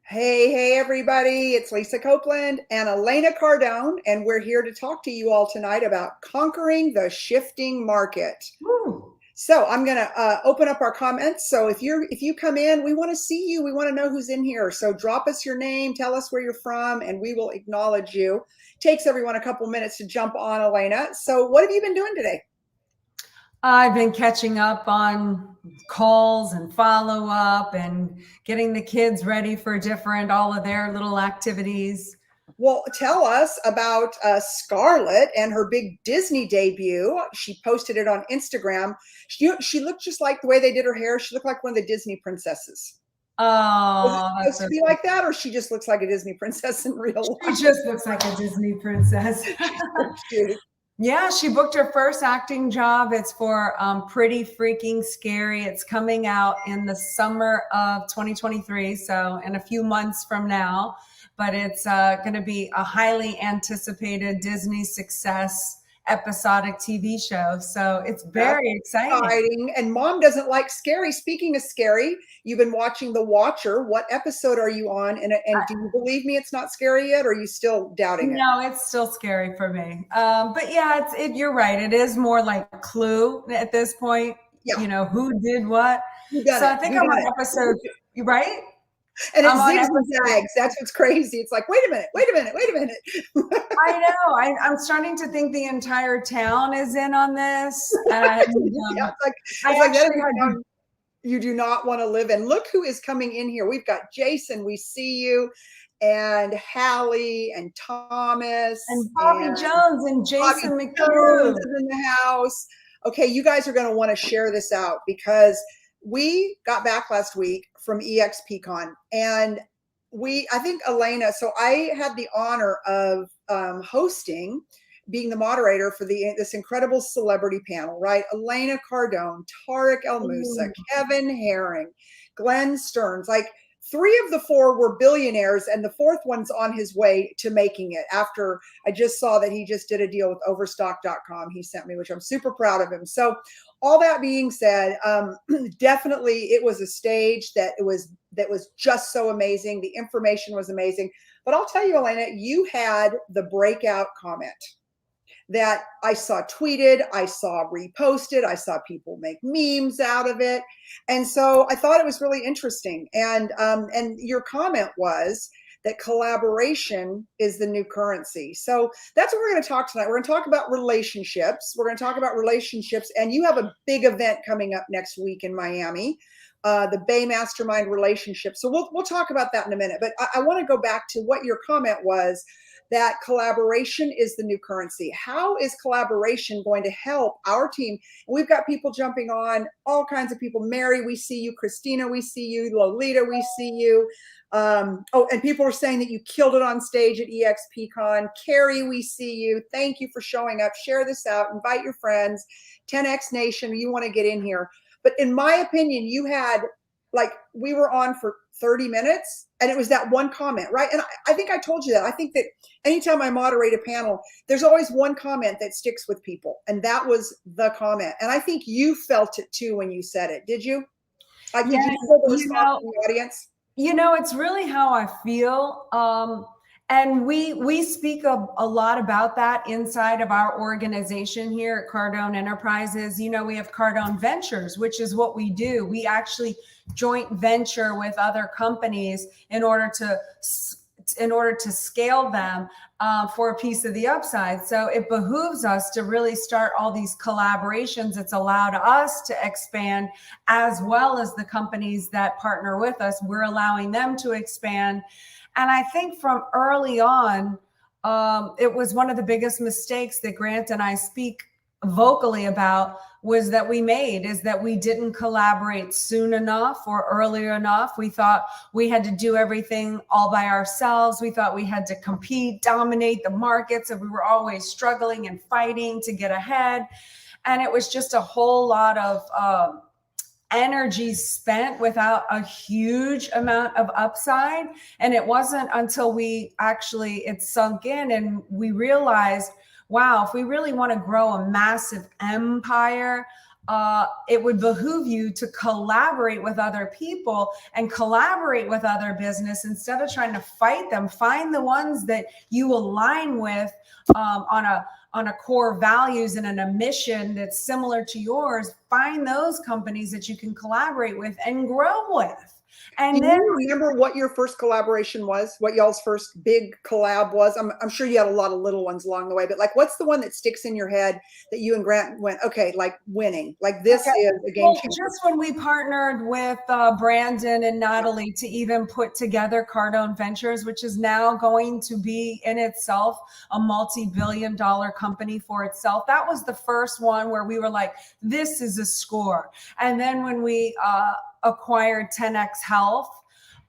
Hey, everybody. It's Lisa Copeland and Elena Cardone, and we're here to talk to you all tonight about conquering the shifting market. Woo. So I'm going to open up our comments. So if you come in, we want to see you. We want to know who's in here. So drop us your name, tell us where you're from, and we will acknowledge you. Takes everyone a couple minutes to jump on, Elena. So what have you been doing today? I've been catching up on calls and follow up and getting the kids ready for all of their little activities. Well, tell us about Scarlett and her big Disney debut. She posted it on Instagram. She looked just like the way they did her hair. She looked like one of the Disney princesses. Is it Oh, supposed to be like that, or she just looks like a Disney princess in real she just looks like a Disney princess. life? Yeah, she booked her first acting job. It's for Pretty Freaking Scary. It's coming out in the summer of 2023, so in a few months from now. But it's going to be a highly anticipated Disney success episodic TV show. So it's That's very exciting. exciting. And mom doesn't like scary. Speaking of scary, you've been watching The Watcher. What episode are you on? And do you believe me it's not scary yet, or are you still doubting it? No, it's still scary for me. But yeah, you're right. It is more like Clue at this point, Yeah, who did what. who done So it? I think Who I'm done on it? episode, right? And it I'm on zigs and episode. zags. That's what's crazy. It's like, wait a minute, wait a minute, wait a minute. I know. I'm starting to think the entire town is in on this, and Yeah, it's I like that is actually a had to. town you do not want to live in. Look who is coming in here. We've got Jason, we see you, and Hallie and Thomas And Bobby and Jones and Bobby Jason Jones McHugh. is in the house. Okay, you guys are going to want to share this out because we got back last week from EXPCon, and I think Elena, so I had the honor of hosting, being the moderator for this incredible celebrity panel, right? Elena Cardone, Tarek El Moussa, Ooh. Kevin Herring, Glenn Stearns, like three of the four were billionaires, and the fourth one's on his way to making it after I just saw that he just did a deal with overstock.com. He sent me, which I'm super proud of him. So all that being said, definitely it was a stage that was just so amazing. The information was amazing. But I'll tell you, Elena, you had the breakout comment that I saw tweeted, I saw reposted, I saw people make memes out of it, and so I thought it was really interesting. And your comment was that collaboration is the new currency. So that's what we're going to talk tonight. We're going to talk about relationships. We're going to talk about relationships, and you have a big event coming up next week in Miami. The Bay Mastermind relationship. So we'll talk about that in a minute. But I want to go back to what your comment was, that collaboration is the new currency. How is collaboration going to help our team? We've got people jumping on, all kinds of people. Mary, we see you. Christina, we see you. Lolita, we see you. And people are saying that you killed it on stage at EXPCon. Carrie, we see you. Thank you for showing up. Share this out. Invite your friends. 10X Nation, you want to get in here. But in my opinion, you had, like, we were on for 30 minutes and it was that one comment, right? And I think I told you that. I think that anytime I moderate a panel, there's always one comment that sticks with people. And that was the comment. And I think you felt it too when you said it. Did you? Like, did Yes, you feel the response from the audience? it's really how I feel. And we speak a lot about that inside of our organization here at Cardone Enterprises. We have Cardone Ventures, which is what we do. We actually joint venture with other companies in order to scale them for a piece of the upside. So it behooves us to really start all these collaborations. It's allowed us to expand, as well as the companies that partner with us. We're allowing them to expand. And I think from early on, it was one of the biggest mistakes that Grant and I speak vocally about was that we made, is that we didn't collaborate soon enough or earlier enough. We thought we had to do everything all by ourselves. We thought we had to compete, dominate the markets, and we were always struggling and fighting to get ahead. And it was just a whole lot of energy spent without a huge amount of upside. And it wasn't until it sunk in and we realized, wow, if we really want to grow a massive empire, it would behoove you to collaborate with other people and collaborate with other business instead of trying to fight them. Find the ones that you align with on a core values and a mission that's similar to yours. Find those companies that you can collaborate with and grow with. And Do then you remember what your first collaboration was? What y'all's first big collab was? I'm sure you had a lot of little ones along the way, but like, what's the one that sticks in your head that you and Grant went, okay, like winning, like this is a game changer? just when we partnered with Brandon and Natalie to even put together Cardone Ventures, which is now going to be in itself a multi-billion-dollar company for itself. That was the first one where we were like, this is a score. And then when we acquired 10X Health,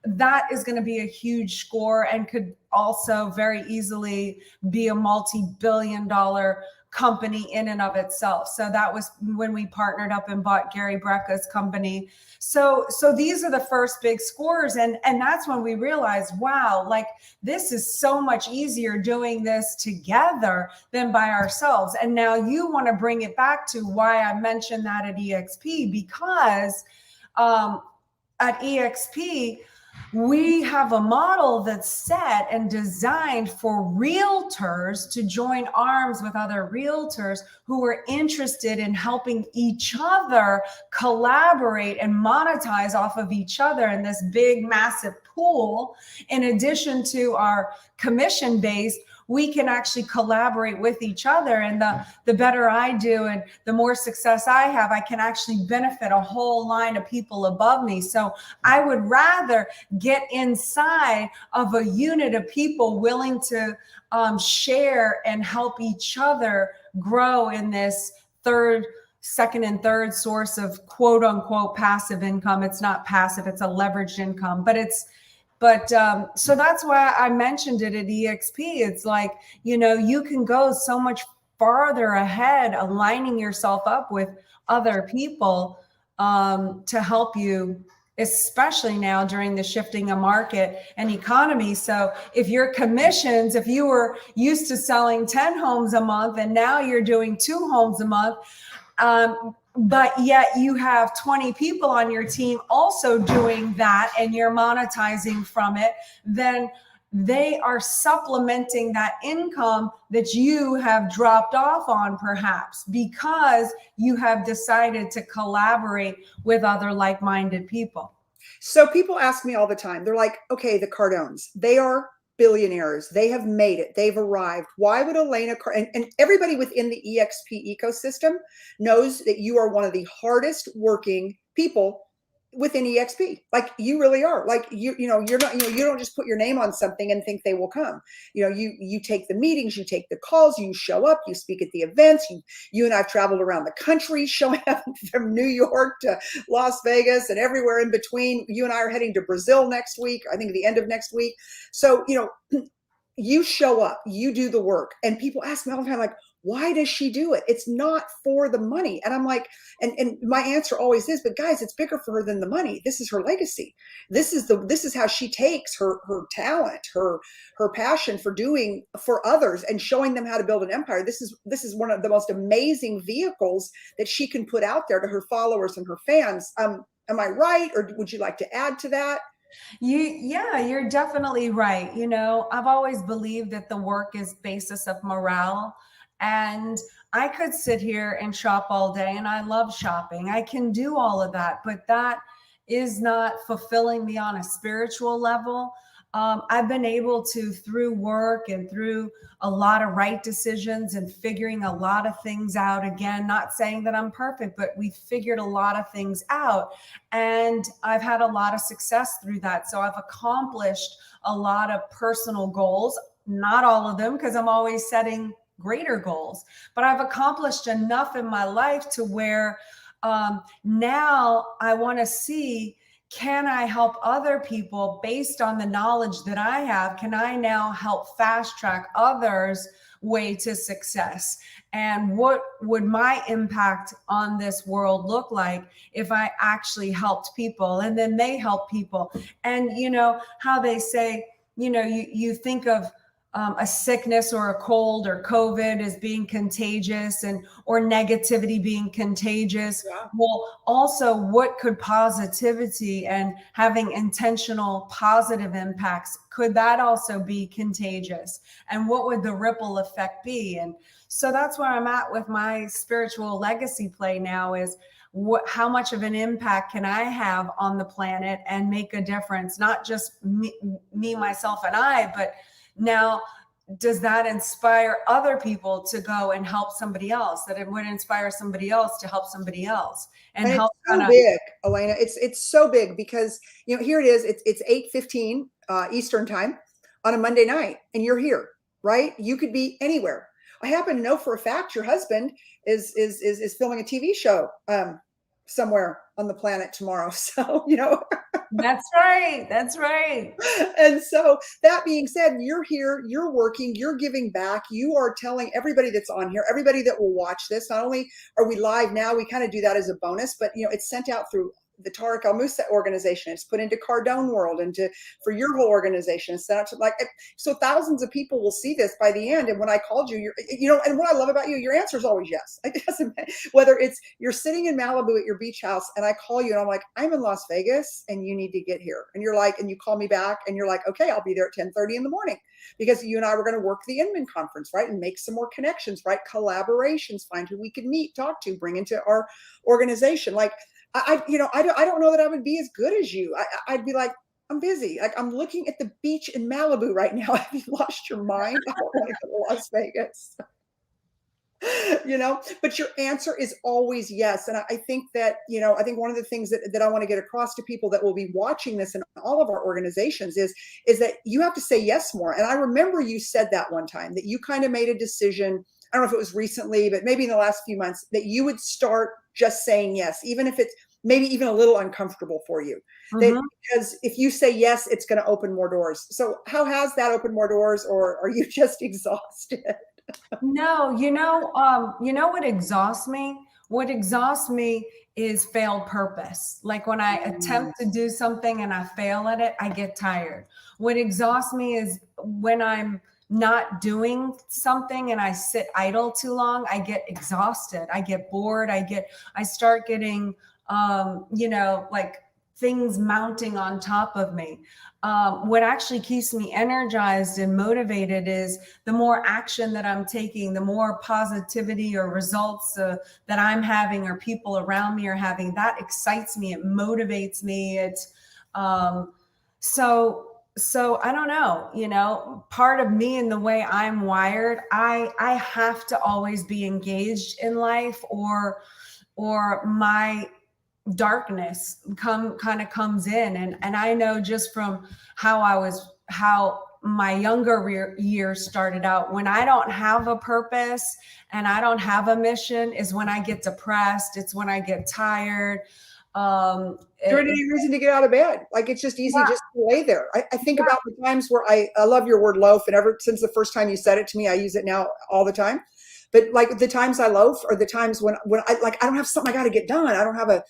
that is going to be a huge score and could also very easily be a multi-billion-dollar company in and of itself. So that was when we partnered up and bought Gary Brecka's company. So these are the first big scores. And that's when we realized, wow, like this is so much easier doing this together than by ourselves. And now you want to bring it back to why I mentioned that at EXP, because at EXP, we have a model that's set and designed for realtors to join arms with other realtors who are interested in helping each other collaborate and monetize off of each other in this big, massive pool. In addition to our commission-based, we can actually collaborate with each other. And the better I do and the more success I have, I can actually benefit a whole line of people above me. So I would rather get inside of a unit of people willing to share and help each other grow in this second and third source of quote unquote passive income. It's not passive, it's a leveraged income, but so that's why I mentioned it at EXP. It's like, you can go so much farther ahead, aligning yourself up with other people to help you, especially now during the shifting of market and economy. So if your commissions, if you were used to selling 10 homes a month and now you're doing 2 homes a month, but yet you have 20 people on your team also doing that and you're monetizing from it, then they are supplementing that income that you have dropped off on, perhaps because you have decided to collaborate with other like-minded people. So people ask me all the time, they're like, okay, the Cardones, they are billionaires. They have made it. They've arrived. Why would Elena and everybody within the EXP ecosystem knows that you are one of the hardest working people within EXP. Like you really are. Like you're not, you don't just put your name on something and think they will come. You take the meetings, you take the calls, you show up, you speak at the events. You and I've traveled around the country, showing up from New York to Las Vegas and everywhere in between. You and I are heading to Brazil next week, I think the end of next week. So, you show up, you do the work, and people ask me all the time, like, why does she do it? It's not for the money. And I'm like, and my answer always is, but guys, it's bigger for her than the money. This is her legacy. This is how she takes her talent, her passion for doing for others and showing them how to build an empire. This is one of the most amazing vehicles that she can put out there to her followers and her fans. Am I right? Or would you like to add to that? You're definitely right. I've always believed that the work is basis of morale. And I could sit here and shop all day, and I love shopping. I can do all of that, but that is not fulfilling me on a spiritual level. I've been able to, through work and through a lot of right decisions and figuring a lot of things out, again, not saying that I'm perfect, but we figured a lot of things out. And I've had a lot of success through that. So I've accomplished a lot of personal goals, not all of them, because I'm always setting greater goals, but I've accomplished enough in my life to where now I want to see, can I help other people based on the knowledge that I have? Can I now help fast track others' way to success? And what would my impact on this world look like if I actually helped people and then they help people? And how they say, you think of a sickness or a cold or COVID as being contagious or negativity being contagious. Yeah. Well, also what could positivity and having intentional positive impacts, could that also be contagious? And what would the ripple effect be? And so that's where I'm at with my spiritual legacy play now is how much of an impact can I have on the planet and make a difference? Not just me, myself, and I, but now, does that inspire other people to go and help somebody else? That it would inspire somebody else to help somebody else and help. It's so big, Elena. It's so big because here it is. It's 8:15 Eastern time on a Monday night, and you're here, right? You could be anywhere. I happen to know for a fact your husband is filming a TV show somewhere on the planet tomorrow. So That's right. That's right. And so that being said, you're here, you're working, you're giving back. You are telling everybody that's on here, everybody that will watch this, not only are we live now, we kind of do that as a bonus, but it's sent out through the Tariq Al Musa organization. It's put into Cardone World and for your whole organization. It's sent out to so thousands of people will see this by the end. And when I called you, and what I love about you, your answer is always yes. It doesn't matter whether it's you're sitting in Malibu at your beach house and I call you and I'm like, I'm in Las Vegas and you need to get here. And you're like, and you call me back and you're like, okay, I'll be there at 10:30 in the morning because you and I were going to work the Inman conference, right? And make some more connections, right? Collaborations, find who we could meet, talk to, bring into our organization. I don't know that I would be as good as you. I'd be like, I'm busy. Like I'm looking at the beach in Malibu right now. Have you lost your mind? I don't want to go to Las Vegas. But your answer is always yes. And I think that, I think one of the things that I want to get across to people that will be watching this in all of our organizations is that you have to say yes more. And I remember you said that one time that you kind of made a decision. I don't know if it was recently, but maybe in the last few months that you would start just saying yes, even if it's maybe even a little uncomfortable for you. Because if you say yes, it's going to open more doors. So how has that opened more doors, or are you just exhausted? No, what exhausts me? What exhausts me is failed purpose. Like when I attempt to do something and I fail at it, I get tired. What exhausts me is when I'm not doing something and I sit idle too long, I get exhausted. I get bored. I start getting, things mounting on top of me. What actually keeps me energized and motivated is the more action that I'm taking, the more positivity or results that I'm having or people around me are having. That excites me. It motivates me. So I don't know, part of me and the way I'm wired, I have to always be engaged in life or my darkness comes in. And I know just from how my younger years started out, when I don't have a purpose and I don't have a mission is when I get depressed. It's when I get tired. There isn't any reason to get out of bed. Like it's just easy just to lay there. I think about the times where I love your word loaf, and ever since the first time you said it to me, I use it now all the time. But like the times I loaf are the times when I don't have something I got to get done. I don't have a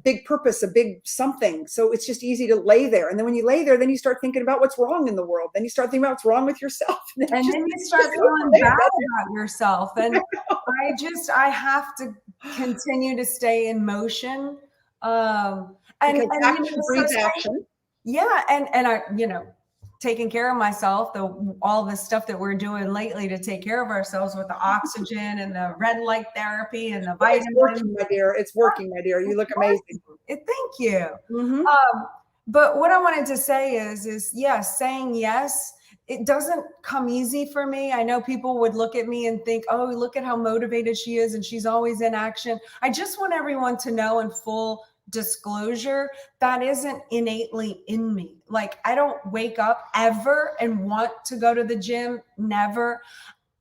big purpose, a big something. So it's just easy to lay there. And then when you lay there, then you start thinking about what's wrong in the world. Then you start thinking about what's wrong with yourself. And then you start feeling bad about yourself. And I have to continue to stay in motion. Action breeds action. Yeah. And I, taking care of myself, all the stuff that we're doing lately to take care of ourselves with the oxygen and the red light therapy and the vitamins. It's working, my dear. It's working, my dear. You look amazing. Thank you. But what I wanted to say is yes, saying yes, it doesn't come easy for me. I know people would look at me and think, oh, look at how motivated she is and she's always in action. I just want everyone to know in full disclosure that isn't innately in me. Like I don't wake up ever and want to go to the gym. Never.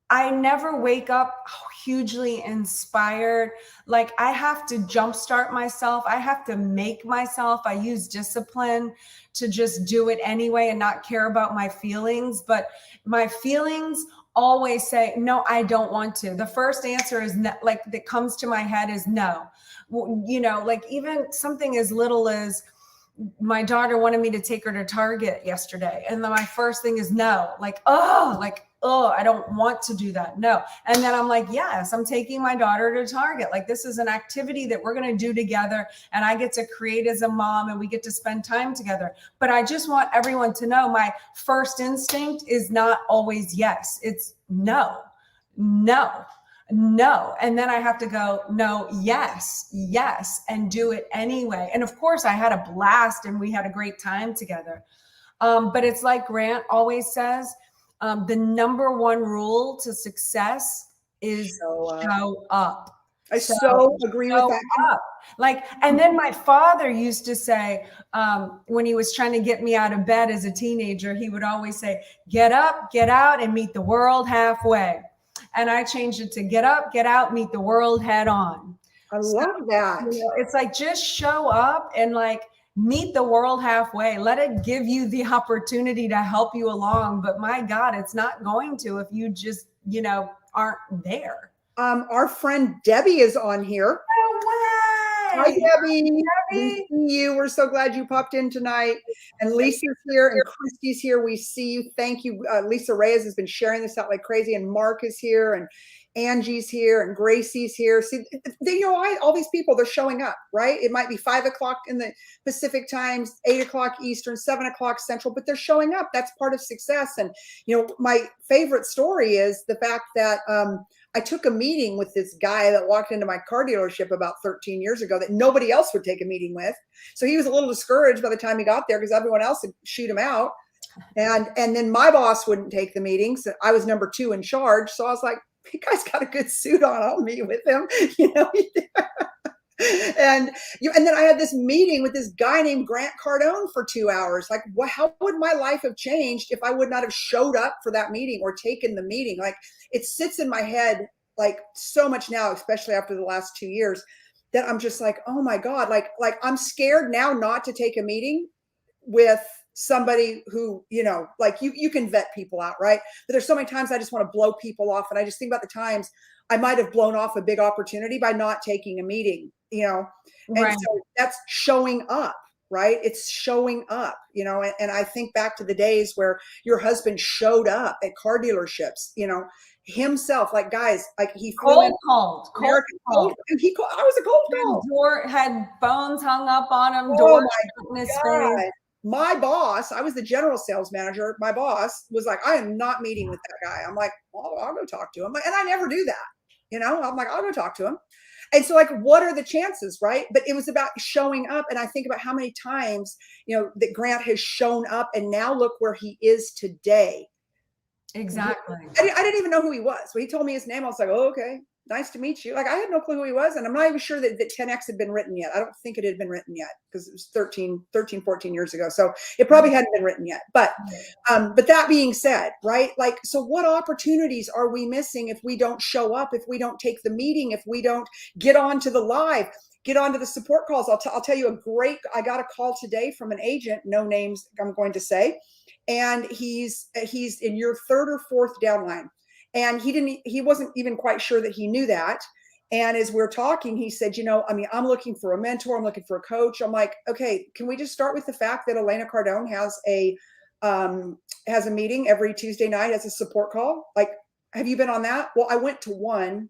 I never wake up hugely inspired. Like I have to jumpstart myself. I have to make myself. I use discipline to just do it anyway and not care about my feelings. But my feelings always say, no, I don't want to. The first answer is no, like that comes to my head is no. Like even something as little as, my daughter wanted me to take her to Target yesterday. And then my first thing is no, like, oh, I don't want to do that. No. And then I'm like, yes, I'm taking my daughter to Target. Like, this is an activity that we're going to do together. And I get to create as a mom and we get to spend time together. But I just want everyone to know my first instinct is not always yes. It's no, no. No. And then I have to go, no, yes, yes, and do it anyway. And of course I had a blast and we had a great time together. But it's like Grant always says, the number one rule to success is show up. I so agree with that. Up. Like, and then my father used to say, when he was trying to get me out of bed as a teenager, he would always say, get up, get out, and meet the world halfway. And I changed it to get up, get out, meet the world head on. I love that. You know, it's like, just show up and like meet the world halfway. Let it give you the opportunity to help you along. But my God, it's not going to if you just, you know, aren't there. Our friend Debbie is on here. No way. Hi, Debbie. We see you. We're so glad you popped in tonight. And Lisa's here and Christy's here. We see you. Thank you. Lisa Reyes has been sharing this out like crazy. And Mark is here and Angie's here and Gracie's here. See, you know, all these people, they're showing up, right? It might be 5 o'clock in the Pacific times, 8 o'clock Eastern, 7 o'clock Central, but they're showing up. That's part of success. And, you know, my favorite story is the fact that, I took a meeting with this guy that walked into my car dealership about 13 years ago that nobody else would take a meeting with. So he was a little discouraged by the time he got there because everyone else would shoot him out. And then my boss wouldn't take the meetings. I was number 2 in charge. So I was like, you guys got a good suit on. I'll meet with him, you know. And then I had this meeting with this guy named Grant Cardone for 2 hours. Like, how would my life have changed if I would not have showed up for that meeting or taken the meeting? Like, it sits in my head like so much now, especially after the last 2 years, that I'm just like, oh my God, like I'm scared now not to take a meeting with somebody who, you know, like you can vet people out, right? But there's so many times I just want to blow people off. And I just think about the times I might have blown off a big opportunity by not taking a meeting, you know. And Right. so that's showing up, right? It's showing up, you know. And I think back to the days where your husband showed up at car dealerships, you know, himself, like, guys, like he Cold called. I was a cold call. Door had phones hung up on him. Oh Doors my in his God. face. My boss, I was the general sales manager. My boss was like, I am not meeting with that guy. I'm like, well, I'll go talk to him. And I never do that. You know, I'm like, I'll go talk to him. And so, like, what are the chances, right? But it was about showing up. And I think about how many times, you know, that Grant has shown up and now look where he is today. Exactly. I didn't even know who he was. When he told me his name, I was like, oh, okay, nice to meet you. Like, I had no clue who he was. And I'm not even sure that 10X had been written yet. I don't think it had been written yet because it was 14 years ago. So it probably hadn't been written yet. But that being said, right? Like, so what opportunities are we missing if we don't show up, if we don't take the meeting, if we don't get onto the live, get onto the support calls? I'll tell you I got a call today from an agent, no names I'm going to say. And he's in your 3rd or 4th downline. And he wasn't even quite sure that he knew that. And as we're talking, he said, you know, I mean, I'm looking for a mentor. I'm looking for a coach. I'm like, okay, can we just start with the fact that Elena Cardone has a meeting every Tuesday night as a support call? Like, have you been on that? Well, I went to one.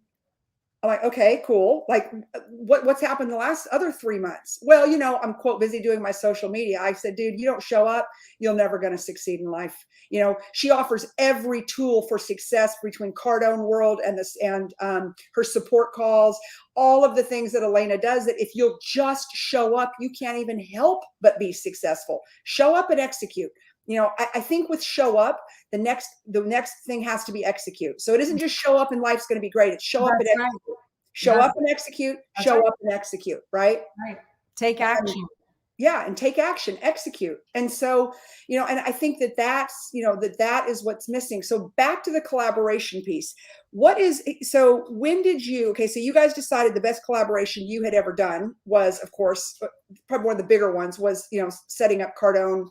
I'm like, okay, cool. Like, what's happened the last other 3 months? Well, you know, I'm quote busy doing my social media. I said, dude, you don't show up, you're never going to succeed in life. You know, she offers every tool for success between Cardone World and her support calls, all of the things that Elena does, that if you'll just show up, you can't even help but be successful. Show up and execute. You know, I think with show up, the next thing has to be execute. So it isn't just show up and life's going to be great. It's show up and execute. Show up and execute. Show up and execute. Right. Right. Take action. Yeah, and take action, execute. And so, you know, and I think that's, you know, that is what's missing. So back to the collaboration piece. So when did you? Okay, so you guys decided the best collaboration you had ever done was, of course, probably one of the bigger ones was, you know, setting up Cardone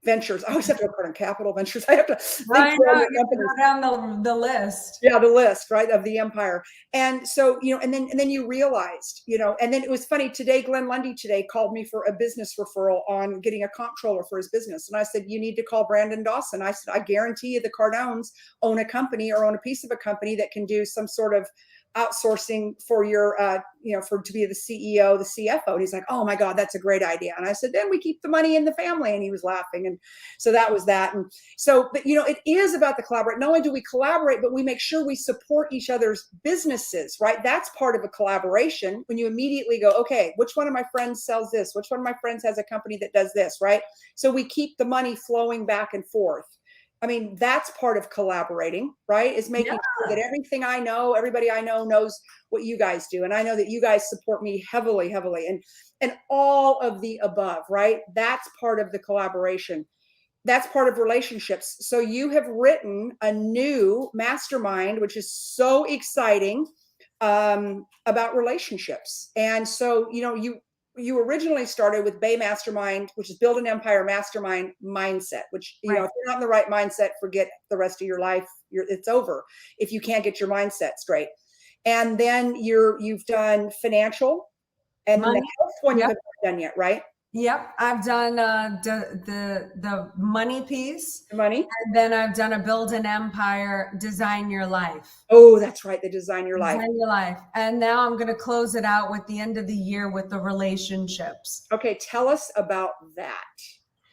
Ventures. I always have to go Cardone Capital Ventures. I have to think I through all know, the you companies. go down the list. Yeah, the list, right, of the empire. And so, and then you realized, and then it was funny today, Glenn Lundy today called me for a business referral on getting a comptroller for his business. And I said, you need to call Brandon Dawson. I said, I guarantee you the Cardones own a company or own a piece of a company that can do some sort of outsourcing for your, to be the CEO, the CFO. And he's like, oh my God, that's a great idea. And I said, then we keep the money in the family. And he was laughing. And so that was that. And so, but it is about the collaborate. Not only do we collaborate, but we make sure we support each other's businesses, right? That's part of a collaboration when you immediately go, okay, which one of my friends sells this? Which one of my friends has a company that does this, right? So we keep the money flowing back and forth. I mean, that's part of collaborating, right? Is making sure that everything I know, everybody I know knows what you guys do. And I know that you guys support me heavily, and all of the above, right? That's part of the collaboration. That's part of relationships. So you have written a new mastermind, which is so exciting, about relationships. And so, you originally started with Bay Mastermind, which is Build an Empire Mastermind mindset, which, if you're not in the right mindset, forget the rest of your life. It's over if you can't get your mindset straight. And then you've done financial, and the health one you haven't done yet, right? Yep, I've done the money piece, Money, and then I've done a Build an Empire, Design Your Life. Oh, that's right, the Design Your Life. Design Your Life, and now I'm going to close it out with the end of the year with the relationships. Okay, tell us about that.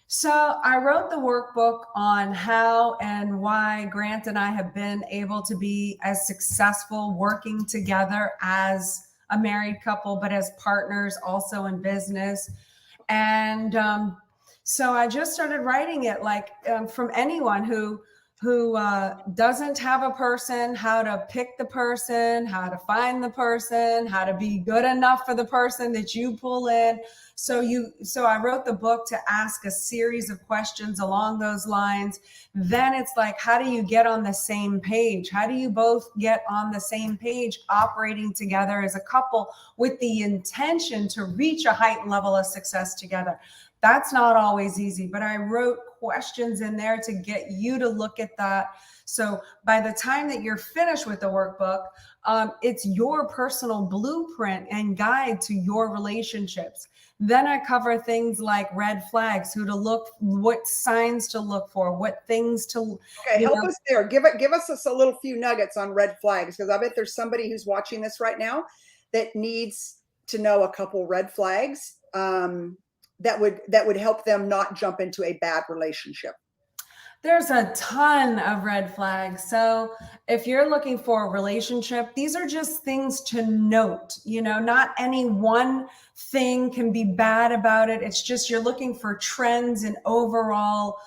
So I wrote the workbook on how and why Grant and I have been able to be as successful working together as a married couple, but as partners also in business. And so I just started writing it from anyone who doesn't have a person, how to pick the person, how to find the person, how to be good enough for the person that you pull in. So I wrote the book to ask a series of questions along those lines. Then it's like, how do you get on the same page? How do you both get on the same page, operating together as a couple with the intention to reach a heightened level of success together? That's not always easy, but I wrote questions in there to get you to look at that. So by the time that you're finished with the workbook, it's your personal blueprint and guide to your relationships. Then I cover things like red flags, who to look, what signs to look for, what things to. Okay, help us there. Give us a little few nuggets on red flags, because I bet there's somebody who's watching this right now that needs to know a couple red flags that would help them not jump into a bad relationship. There's a ton of red flags. So if you're looking for a relationship, these are just things to note. Not any one thing can be bad about it. It's just you're looking for trends and overall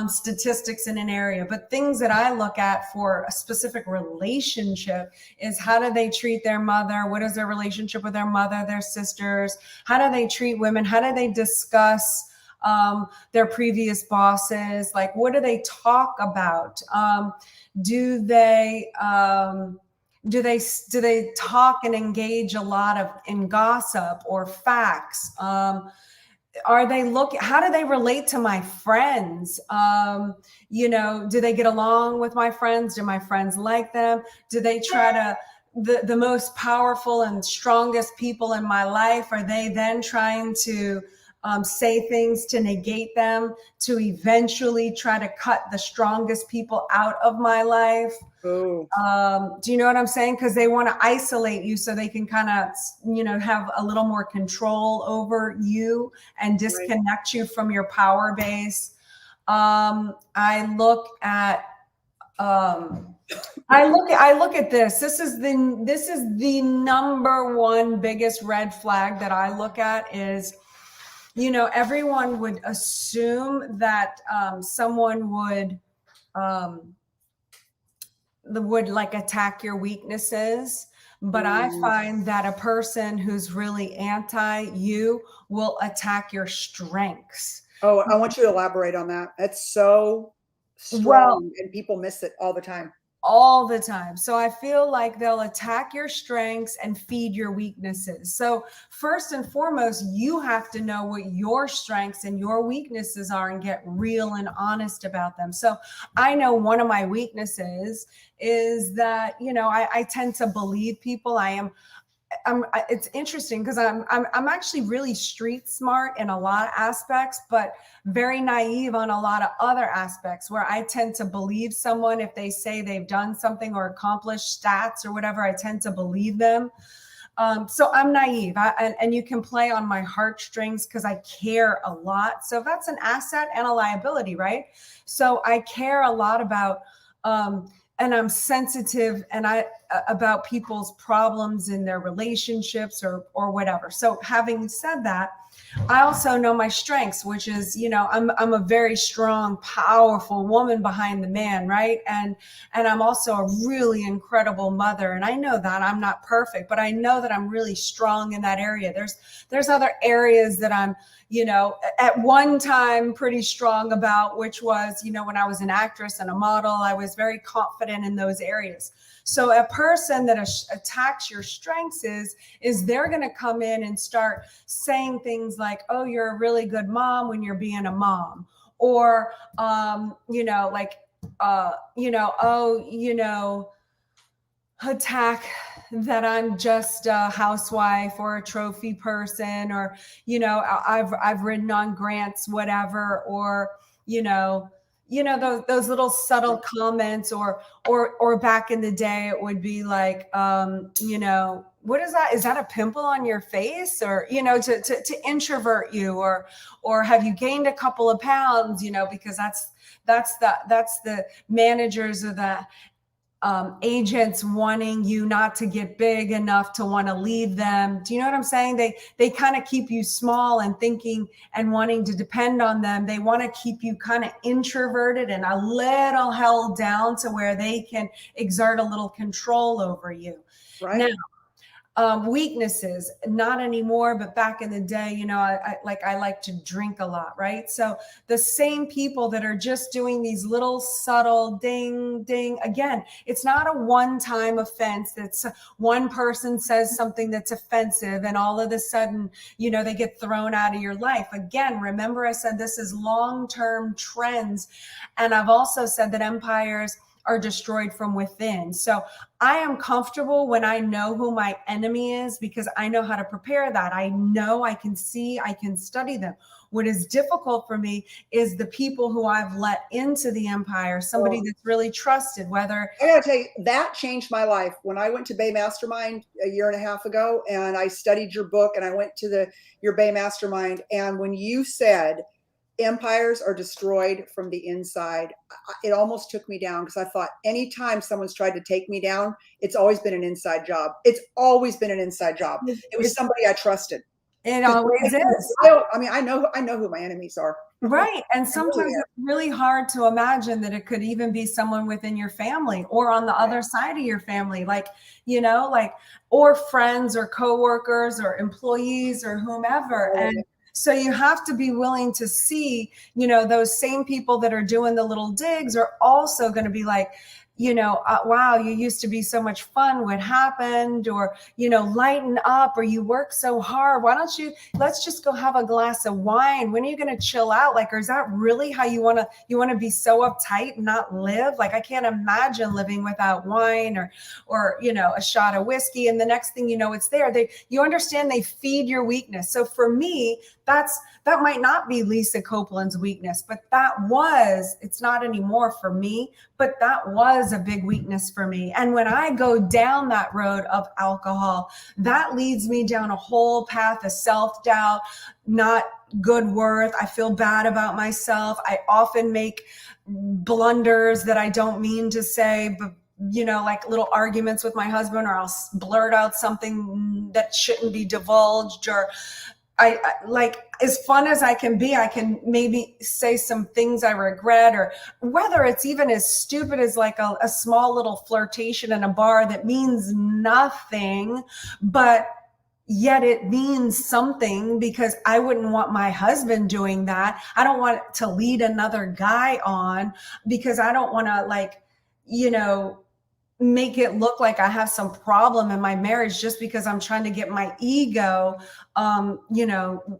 statistics in an area. But things that I look at for a specific relationship is, how do they treat their mother? What is their relationship with their mother, their sisters? How do they treat women? How do they discuss their previous bosses? Like, what do they talk about? Do they talk and engage a lot in gossip or facts? How do they relate to my friends? Do they get along with my friends? Do my friends like them? Do they try to, the most powerful and strongest people in my life, are they then trying to say things to negate them, to eventually try to cut the strongest people out of my life? Do you know what I'm saying? Because they want to isolate you so they can kind of, have a little more control over you and disconnect you from your power base. I look at this. This is the number one biggest red flag that I look at is, everyone would assume that someone would like attack your weaknesses. But I find that a person who's really anti you will attack your strengths. Oh, I want you to elaborate on that. That's so strong, and people miss it all the time. all the time. So I feel like they'll attack your strengths and feed your weaknesses. So first and foremost, you have to know what your strengths and your weaknesses are and get real and honest about them. So I know one of my weaknesses is that, I tend to believe people. It's interesting because I'm actually really street smart in a lot of aspects, but very naive on a lot of other aspects, where I tend to believe someone if they say they've done something or accomplished stats or whatever. I tend to believe them. So I'm naive, and you can play on my heartstrings because I care a lot. So that's an asset and a liability, right? So I care a lot about, and I'm sensitive about people's problems in their relationships or whatever. So having said that, I also know my strengths, which is, I'm a very strong, powerful woman behind the man, right? And I'm also a really incredible mother. And I know that I'm not perfect, but I know that I'm really strong in that area. There's other areas that I'm, at one time pretty strong about, which was, when I was an actress and a model, I was very confident in those areas. So a person that attacks your strengths is they're going to come in and start saying things like, oh, you're a really good mom when you're being a mom, or, attack that I'm just a housewife or a trophy person, or, I've ridden on grants, whatever, or, those little subtle comments, or back in the day, it would be like, what is that? Is that a pimple on your face? Or, to introvert you, or have you gained a couple of pounds, because that's the managers or the agents wanting you not to get big enough to want to leave them. Do you know what I'm saying? They kind of keep you small and thinking and wanting to depend on them. They want to keep you kind of introverted and a little held down to where they can exert a little control over you. Right. Now, weaknesses, not anymore, but back in the day, I like to drink a lot, right? So the same people that are just doing these little subtle ding, ding, again, it's not a one-time offense. That's one person says something that's offensive and all of a sudden, they get thrown out of your life. Again, remember I said this is long-term trends. And I've also said that empires are destroyed from within. So I am comfortable when I know who my enemy is, because I know how to prepare that. I know I can see, I can study them. What is difficult for me is the people who I've let into the empire, somebody that's really trusted, whether. I gotta tell you, that changed my life. When I went to Bay Mastermind a year and a half ago, and I studied your book, and I went to your Bay Mastermind, and when you said empires are destroyed from the inside, it almost took me down, because I thought anytime someone's tried to take me down, it's always been an inside job. It's always been an inside job. It was somebody I trusted. It always is. I know who my enemies are. Right. And sometimes it's really hard to imagine that it could even be someone within your family or on the other side of your family, or friends or coworkers or employees or whomever. And so you have to be willing to see, those same people that are doing the little digs are also going to be like, wow, you used to be so much fun. What happened? Or, lighten up, or you work so hard. Why don't let's just go have a glass of wine. When are you going to chill out? Or is that really how you want to be so uptight and not live? I can't imagine living without wine or, a shot of whiskey. And the next thing it's there. You understand they feed your weakness. So for me, that might not be Lisa Copeland's weakness, but it's not anymore for me, but that was a big weakness for me. And when I go down that road of alcohol, that leads me down a whole path of self-doubt, not good worth. I feel bad about myself. I often make blunders that I don't mean to say, but little arguments with my husband, or I'll blurt out something that shouldn't be divulged, or I as fun as I can be, I can maybe say some things I regret, or whether it's even as stupid as a small little flirtation in a bar that means nothing, but yet it means something, because I wouldn't want my husband doing that. I don't want to lead another guy on, because I don't want to make it look like I have some problem in my marriage just because I'm trying to get my ego,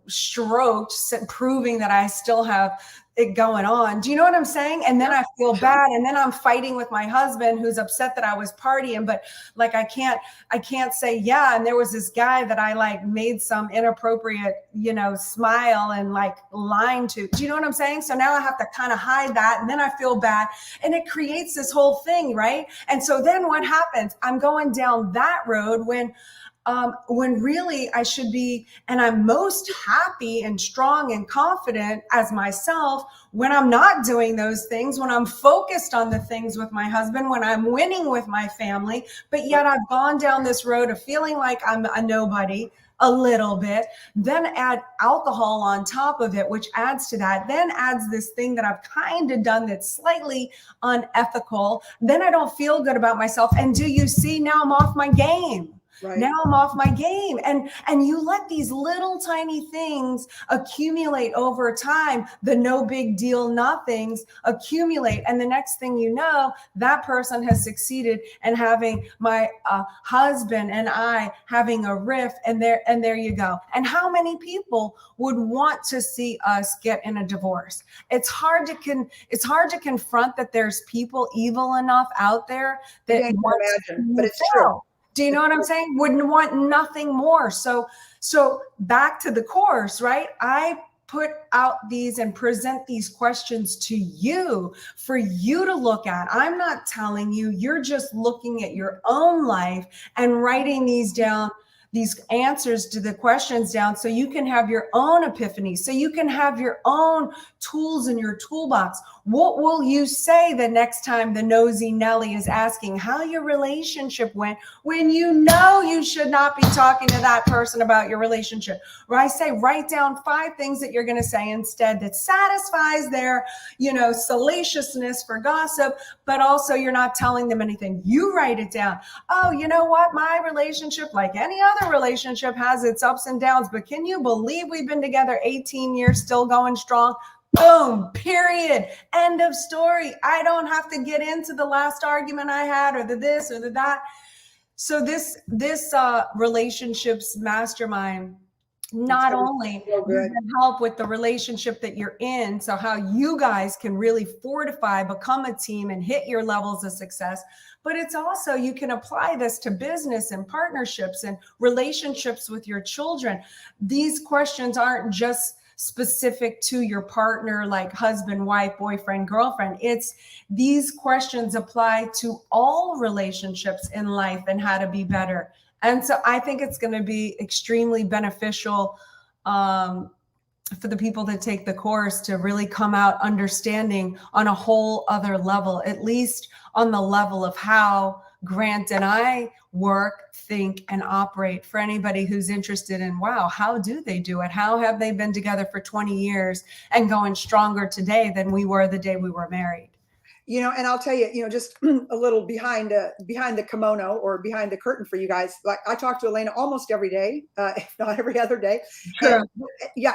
stroked, proving that I still have it going on. Do you know what I'm saying? And then I feel bad. And then I'm fighting with my husband who's upset that I was partying, but like, I can't say, yeah. And there was this guy that I like made some inappropriate, smile and like lying to. Do you know what I'm saying? So now I have to kind of hide that. And then I feel bad, and it creates this whole thing. Right. And so then what happens? I'm going down that road when really I should be, and I'm most happy and strong and confident as myself when I'm not doing those things, when I'm focused on the things with my husband, when I'm winning with my family, but yet I've gone down this road of feeling like I'm a nobody a little bit, then add alcohol on top of it, which adds to that, then adds this thing that I've kind of done that's slightly unethical. Then I don't feel good about myself. And do you see, now I'm off my game. Right. Now I'm off my game. And you let these little tiny things accumulate over time, the no big deal nothings accumulate. And the next thing you know, that person has succeeded in having my husband and I having a riff, and there you go. And how many people would want to see us get in a divorce? It's hard to confront that there's people evil enough out there that want to imagine, but it's true. Do you know what I'm saying? Wouldn't want nothing more. So back to the course, right? I put out these and present these questions to you for you to look at. I'm not telling you, you're just looking at your own life and writing these down, these answers to the questions down, so you can have your own epiphany, so you can have your own tools in your toolbox. What will you say the next time the nosy Nelly is asking how your relationship went, when you know you should not be talking to that person about your relationship? Where I say, write down 5 things that you're going to say instead that satisfies their, salaciousness for gossip, but also you're not telling them anything. You write it down. Oh, you know what? My relationship, like any other relationship, has its ups and downs, but can you believe we've been together 18 years, still going strong? Boom, period. End of story. I don't have to get into the last argument I had or the this or the that. So this relationships mastermind not only can help with the relationship that you're in, so how you guys can really fortify, become a team and hit your levels of success, but it's also, you can apply this to business and partnerships and relationships with your children. These questions aren't just specific to your partner, like husband, wife, boyfriend, girlfriend. It's, these questions apply to all relationships in life and how to be better. And so I think it's going to be extremely beneficial for the people that take the course to really come out understanding on a whole other level, at least on the level of how Grant and I work, think, and operate. For anybody who's interested in, wow, how do they do it? How have they been together for 20 years and going stronger today than we were the day we were married? And I'll tell you, just a little behind the kimono or behind the curtain for you guys. Like, I talk to Elena almost every day, if not every other day. Sure.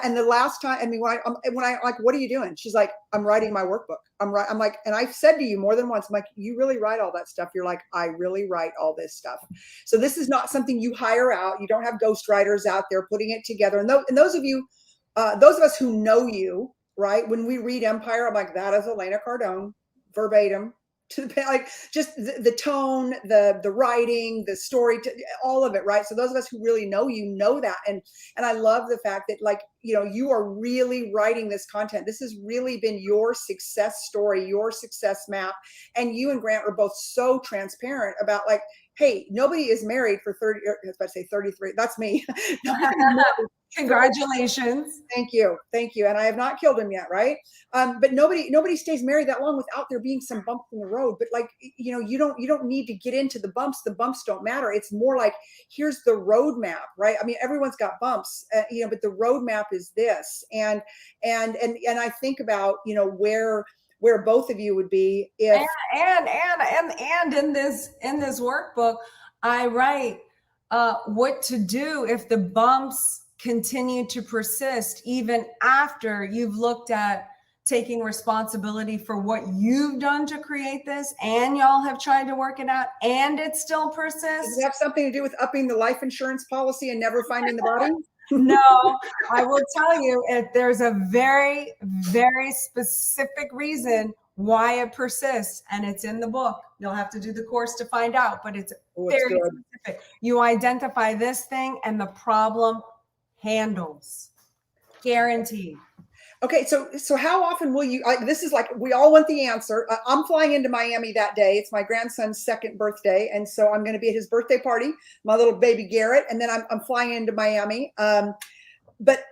And the last time, when I like, what are you doing? She's like, I'm writing my workbook. I'm like, and I've said to you more than once, I'm like, you really write all that stuff? You're like, I really write all this stuff. So this is not something you hire out. You don't have ghostwriters out there putting it together. And those of you, those of us who know you, right? When we read Empire, I'm like, that is Elena Cardone. Verbatim, to the, like, just the tone, the writing, the story, all of it, right? So those of us who really know you know that, and I love the fact that, like, you are really writing this content. This has really been your success story, your success map, and you and Grant are both so transparent about, like, hey, nobody is married for 30. I was about to say 33. That's me. Congratulations. Thank you. And I have not killed him yet, right? But nobody stays married that long without there being some bumps in the road. But, like, you don't need to get into the bumps. The bumps don't matter. It's more like, here's the roadmap, right? I mean, everyone's got bumps, but the roadmap is this. And I think about, where both of you would be if and in this workbook, I write what to do if the bumps continue to persist even after you've looked at taking responsibility for what you've done to create this, and y'all have tried to work it out, and it still Does persists? it have something to do with upping the life insurance policy and never finding the body? No, I will tell you, there's a very, very specific reason why it persists, and it's in the book. You'll have to do the course to find out, but it's very specific. You identify this thing and the problem handles. Guaranteed. Okay, so how often will you, this is like, we all want the answer. I'm flying into Miami that day. It's my grandson's 2nd birthday. And so I'm going to be at his birthday party, my little baby Garrett. And then I'm flying into Miami. But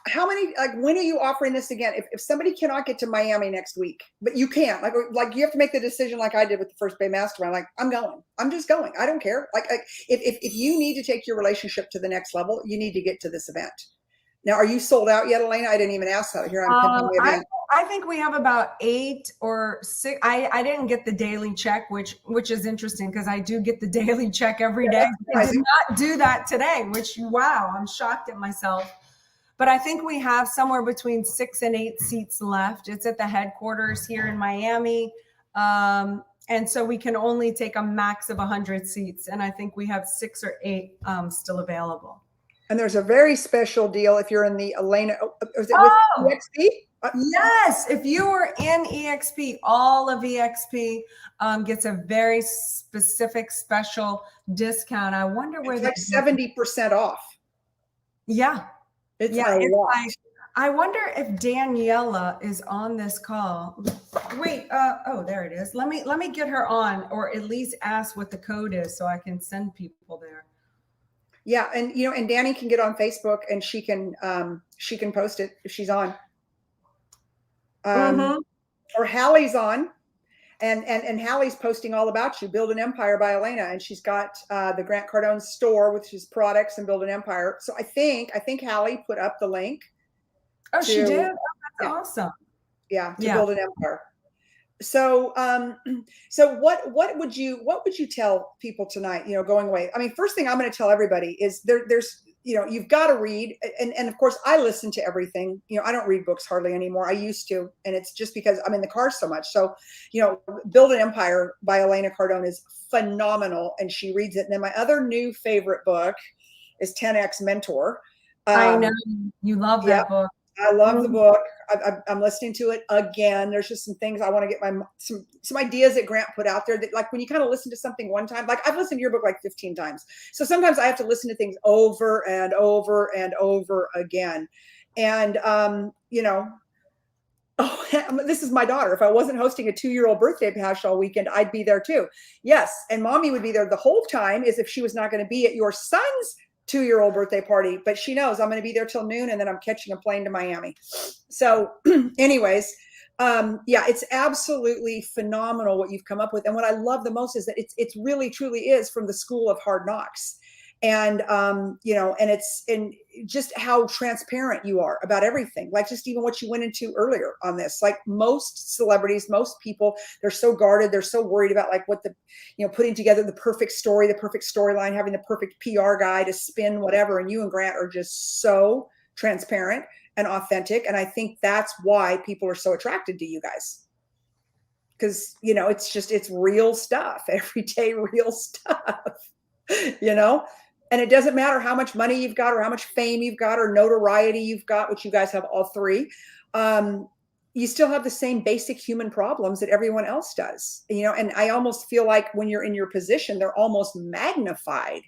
how many, like, when are you offering this again? If somebody cannot get to Miami next week, but you can't, like you have to make the decision like I did with the First Bay Mastermind. Like, I'm going, I'm just going. I don't care. Like if you need to take your relationship to the next level, you need to get to this event. Now, are you sold out yet, Elena? I didn't even ask that. Here I'm I think we have about 8 or 6. I didn't get the daily check, which is interesting because I do get the daily check every day. I did not do that today, which, wow, I'm shocked at myself. But I think we have somewhere between 6 and 8 seats left. It's at the headquarters here in Miami. And so we can only take a max of 100 seats. And I think we have 6 or 8 still available. And there's a very special deal if you're in the Elena. Is it with EXP? Yes. If you are in EXP, all of EXP gets a very specific special discount. I wonder where it's like 70% off. Yeah. It's a lot. I wonder if Daniela is on this call. Wait, oh, there it is. Let me get her on, or at least ask what the code is so I can send people there. Yeah, and and Danny can get on Facebook and she can post it if she's on. Or Hallie's on, and Hallie's posting all about you. Build an Empire by Elena, and she's got the Grant Cardone store, which is products and Build an Empire. So I think Hallie put up the link. Oh, she did? Oh, that's awesome. Yeah, to Build an Empire. So so what would you tell people tonight, going away? I mean, first thing I'm going to tell everybody is there's you've got to read, and of course I listen to everything. I don't read books hardly anymore. I used to, and it's just because I'm in the car so much. So Build an Empire by Elena Cardone is phenomenal, and she reads it. And then my other new favorite book is 10X Mentor. I know you love that book. I love the book. I'm listening to it again. There's just some things I want to get some ideas that Grant put out there that, like, when you kind of listen to something one time, like I've listened to your book like 15 times. So sometimes I have to listen to things over and over and over again. And, this is my daughter. If I wasn't hosting a 2-year-old birthday bash all weekend, I'd be there too. Yes. And mommy would be there the whole time, as if she was not going to be at your son's 2-year-old birthday party, but she knows I'm going to be there till noon, and then I'm catching a plane to Miami. So anyways, it's absolutely phenomenal what you've come up with. And what I love the most is that it's really truly is from the school of hard knocks. And, and it's just how transparent you are about everything. Like just even what you went into earlier on this, like most celebrities, most people, they're so guarded. They're so worried about like what putting together the perfect story, the perfect storyline, having the perfect PR guy to spin whatever. And you and Grant are just so transparent and authentic. And I think that's why people are so attracted to you guys. Because, it's real stuff, everyday real stuff, And it doesn't matter how much money you've got or how much fame you've got or notoriety you've got, which you guys have all three. You still have the same basic human problems that everyone else does, and I almost feel like when you're in your position, they're almost magnified,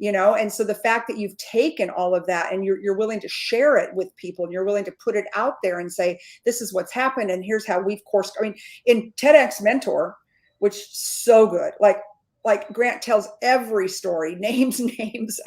and so the fact that you've taken all of that and you're willing to share it with people and you're willing to put it out there and say, this is what's happened and here's how we've coursed. I mean, in TEDx Mentor, which is so good, like Grant tells every story, names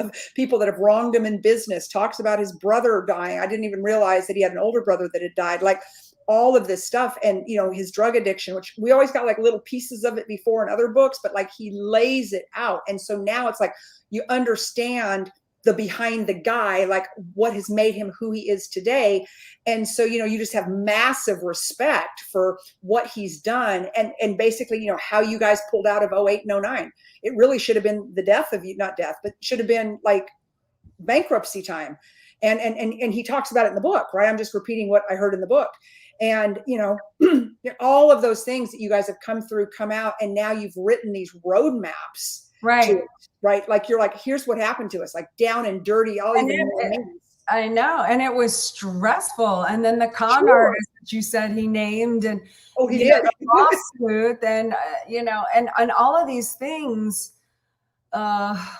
of people that have wronged him in business, talks about his brother dying. I didn't even realize that he had an older brother that had died, like all of this stuff. And, his drug addiction, which we always got like little pieces of it before in other books, but like he lays it out. And so now it's like, you understand the behind the guy, like what has made him who he is today. And so, you just have massive respect for what he's done. And basically, how you guys pulled out of 08 and 09. It really should have been the death of you, not death, but should have been like bankruptcy time. And he talks about it in the book, right? I'm just repeating what I heard in the book. And, all of those things that you guys have come through, come out, and now you've written these roadmaps to Right. it, right? Like you're like, here's what happened to us, like down and dirty, all And even more it, names. I know. And it was stressful. And then the con Sure. artist that you said he named, and, Oh, he did. the lawsuit, and, and all of these things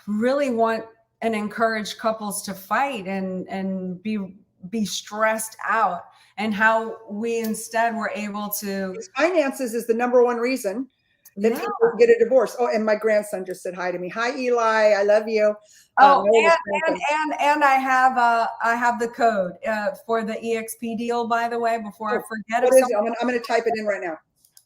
really want and encourage couples to fight and be stressed out, and how we instead were able to. His finances is the number one reason that Yeah. people get a divorce. Oh, and my grandson just said hi to me. Hi, Eli. I love you. Oh, my oldest grandson. and I have the code for the EXP deal, by the way, before I forget. What is it? I'm going to type it in right now.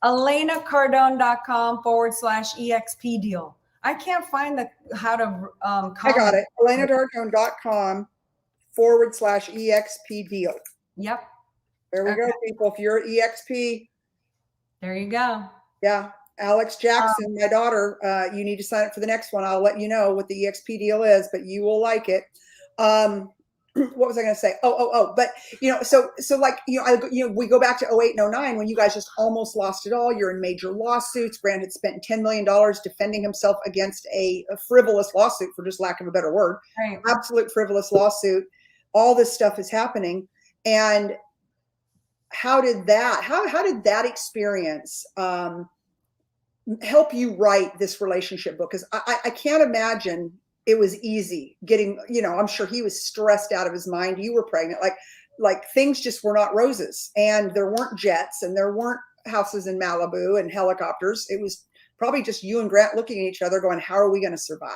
ElenaCardone.com/EXP deal. I can't find how to I got it. ElenaCardone.com/EXP deal. Yep. There we go, people. If you're EXP, there you go. Yeah. Alex Jackson, my daughter, you need to sign up for the next one. I'll let you know what the EXP deal is, but you will like it. What was I going to say? But so like, we go back to 08 and 09 when you guys just almost lost it all. You're in major lawsuits. Brand had spent $10 million defending himself against a frivolous lawsuit, for just lack of a better word. Right. Absolute frivolous lawsuit. All this stuff is happening. And how did that experience help you write this relationship book? Because I can't imagine it was easy getting, I'm sure he was stressed out of his mind. You were pregnant, like things just were not roses, and there weren't jets, and there weren't houses in Malibu and helicopters. It was probably just you and Grant looking at each other going, how are we going to survive?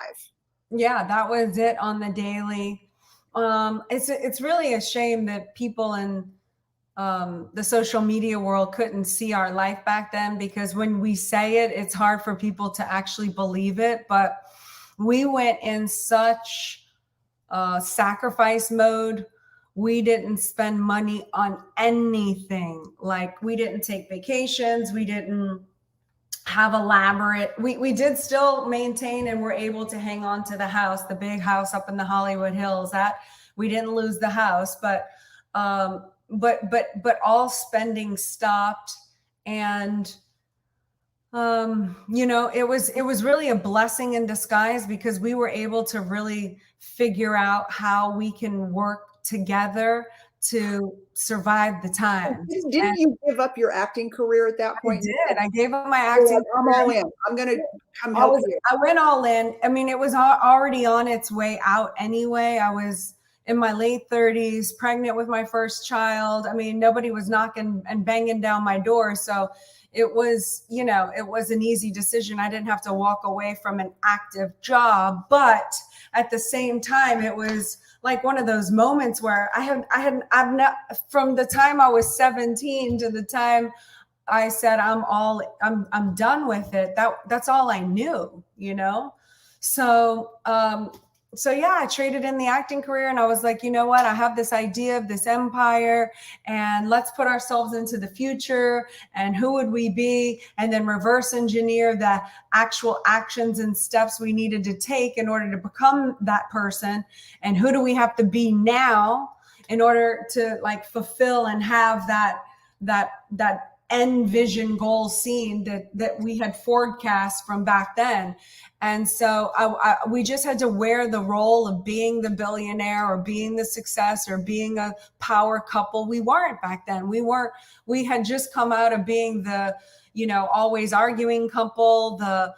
Yeah, that was it on the daily. It's really a shame that people in the social media world couldn't see our life back then, because when we say it, it's hard for people to actually believe it. But we went in such sacrifice mode. We didn't spend money on anything. Like, we didn't take vacations. We didn't have elaborate, we did still maintain and were able to hang on to the house, the big house up in the Hollywood Hills. That we didn't lose the house, but all spending stopped. And it was really a blessing in disguise, because we were able to really figure out how we can work together to survive the time. Didn't you give up your acting career at that point? I did. I gave up my acting. I'm all in. I'm going to come help you. I went all in. I mean, it was already on its way out anyway. I was in my late 30s, pregnant with my first child. I mean, nobody was knocking and banging down my door. So it was, it was an easy decision. I didn't have to walk away from an active job, but at the same time, it was like one of those moments where I've not, from the time I was 17 to the time I said, I'm done with it. That's all I knew, So yeah, I traded in the acting career, and I was like, you know what? I have this idea of this empire, and let's put ourselves into the future, and who would we be? And then reverse engineer the actual actions and steps we needed to take in order to become that person. And who do we have to be now in order to fulfill and have that end vision goal seen that we had forecast from back then. And so we just had to wear the role of being the billionaire or being the success or being a power couple. We weren't back then. We had just come out of being the, always arguing couple, the,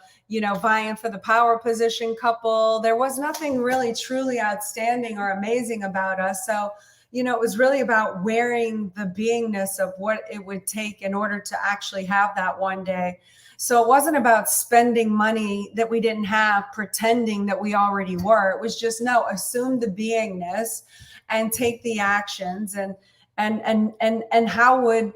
vying for the power position couple. There was nothing really truly outstanding or amazing about us. So it was really about wearing the beingness of what it would take in order to actually have that one day. So it wasn't about spending money that we didn't have, pretending that we already were. It was just, no, assume the beingness and take the actions. And how would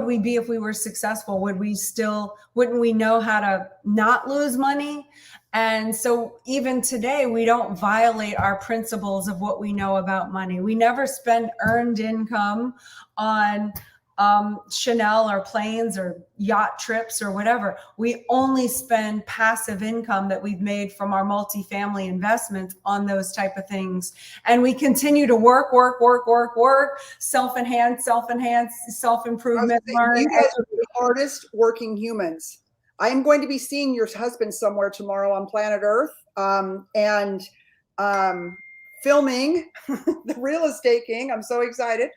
we be if we were successful? Wouldn't we know how to not lose money? And so even today, we don't violate our principles of what we know about money. We never spend earned income on Chanel or planes or yacht trips or whatever. We only spend passive income that we've made from our multifamily investments on those type of things. And we continue to work, self-enhance, self-improvement. You guys are the hardest working humans. I am going to be seeing your husband somewhere tomorrow on planet Earth, and filming the Real Estate King. I'm so excited.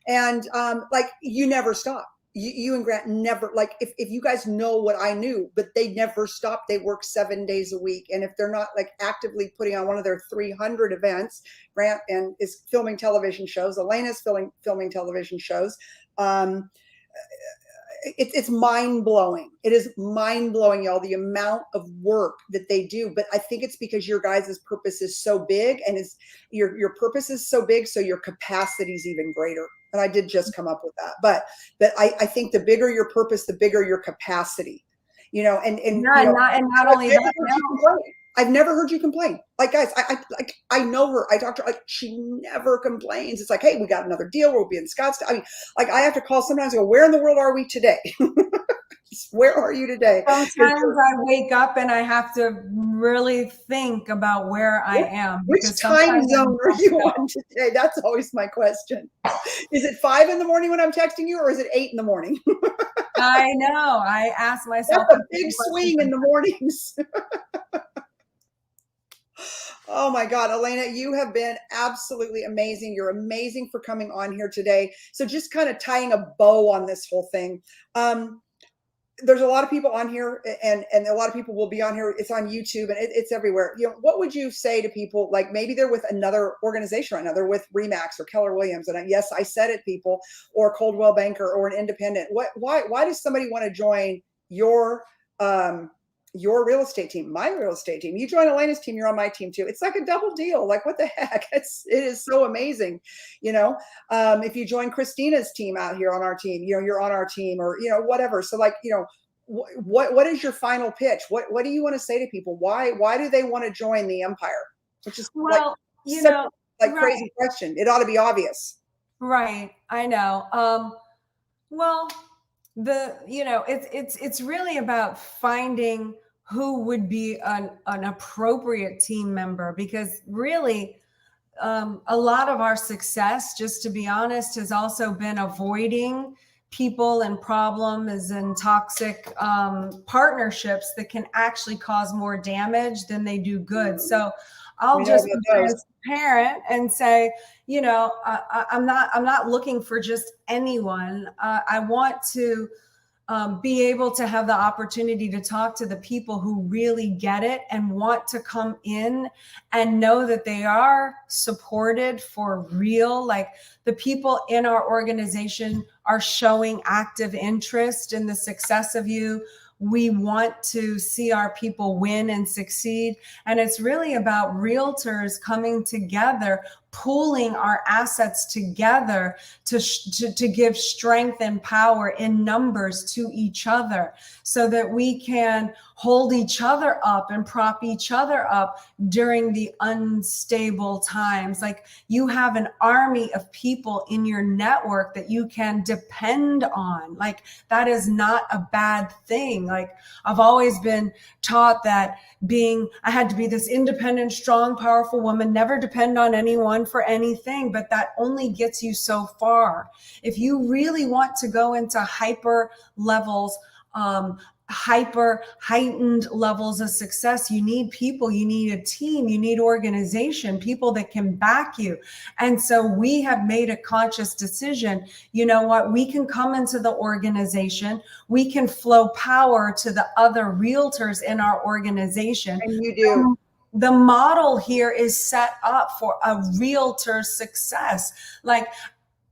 And like, you never stop. You and Grant never, like, if you guys know what I knew, but they never stop. They work 7 days a week. And if they're not like actively putting on one of their 300 events, Grant and is filming television shows, Elena's filming television shows. It's mind-blowing. It is mind-blowing, y'all, the amount of work that they do. But I think it's because your guys' purpose is so big, and your purpose is so big, so your capacity is even greater. And I did just come up with that. But I think the bigger your purpose, the bigger your capacity. You know, and not only that. I've never heard you complain. Like, guys, I know her. I talked to her. Like, she never complains. It's like, hey, we got another deal. We'll be in Scottsdale. I mean, like, I have to call sometimes and go, where in the world are we today? Where are you today? Sometimes I wake up and I have to really think about where I am. Which time zone are you on today? That's always my question. Is it 5 in the morning when I'm texting you, or is it 8 in the morning? I know. I ask myself. That's a big swing in the mornings. Oh my God, Elena, you have been absolutely amazing. You're amazing for coming on here today. So just kind of tying a bow on this whole thing. There's a lot of people on here, and a lot of people will be on here. It's on YouTube and it's everywhere. You know, what would you say to people? Like, maybe they're with another organization right now. They're with Remax or Keller Williams. And yes, I said it, people, or Coldwell Banker or an independent. Why does somebody want to join your real estate team, my real estate team? You join Elena's team, you're on my team too. It's like a double deal. Like, what the heck? It is so amazing. You know, if you join Christina's team out here on our team, you know, you're on our team, or, you know, whatever. So, like, you know, what is your final pitch? What do you want to say to people? Why do they want to join the empire? Which is, well, like, you know, like, right. Crazy question. It ought to be obvious. Right. I know. Well, it's really about finding who would be an appropriate team member, because really a lot of our success, just to be honest, has also been avoiding people and problems and toxic partnerships that can actually cause more damage than they do good. So I'll just be transparent and say, you know, I'm not looking for just anyone. I want to be able to have the opportunity to talk to the people who really get it and want to come in and know that they are supported for real. Like, the people in our organization are showing active interest in the success of you. We want to see our people win and succeed. And it's really about realtors coming together, pooling our assets together to give strength and power in numbers to each other, so that we can hold each other up and prop each other up during the unstable times. Like, you have an army of people in your network that you can depend on. Like, that is not a bad thing. Like, I've always been taught that I had to be this independent, strong, powerful woman, never depend on anyone for anything, but that only gets you so far. If you really want to go into hyper levels, hyper heightened levels of success, you need people, you need a team, you need organization, people that can back you. And so we have made a conscious decision. You know what? We can come into the organization, we can flow power to the other realtors in our organization. And you do. The model here is set up for a realtor success, like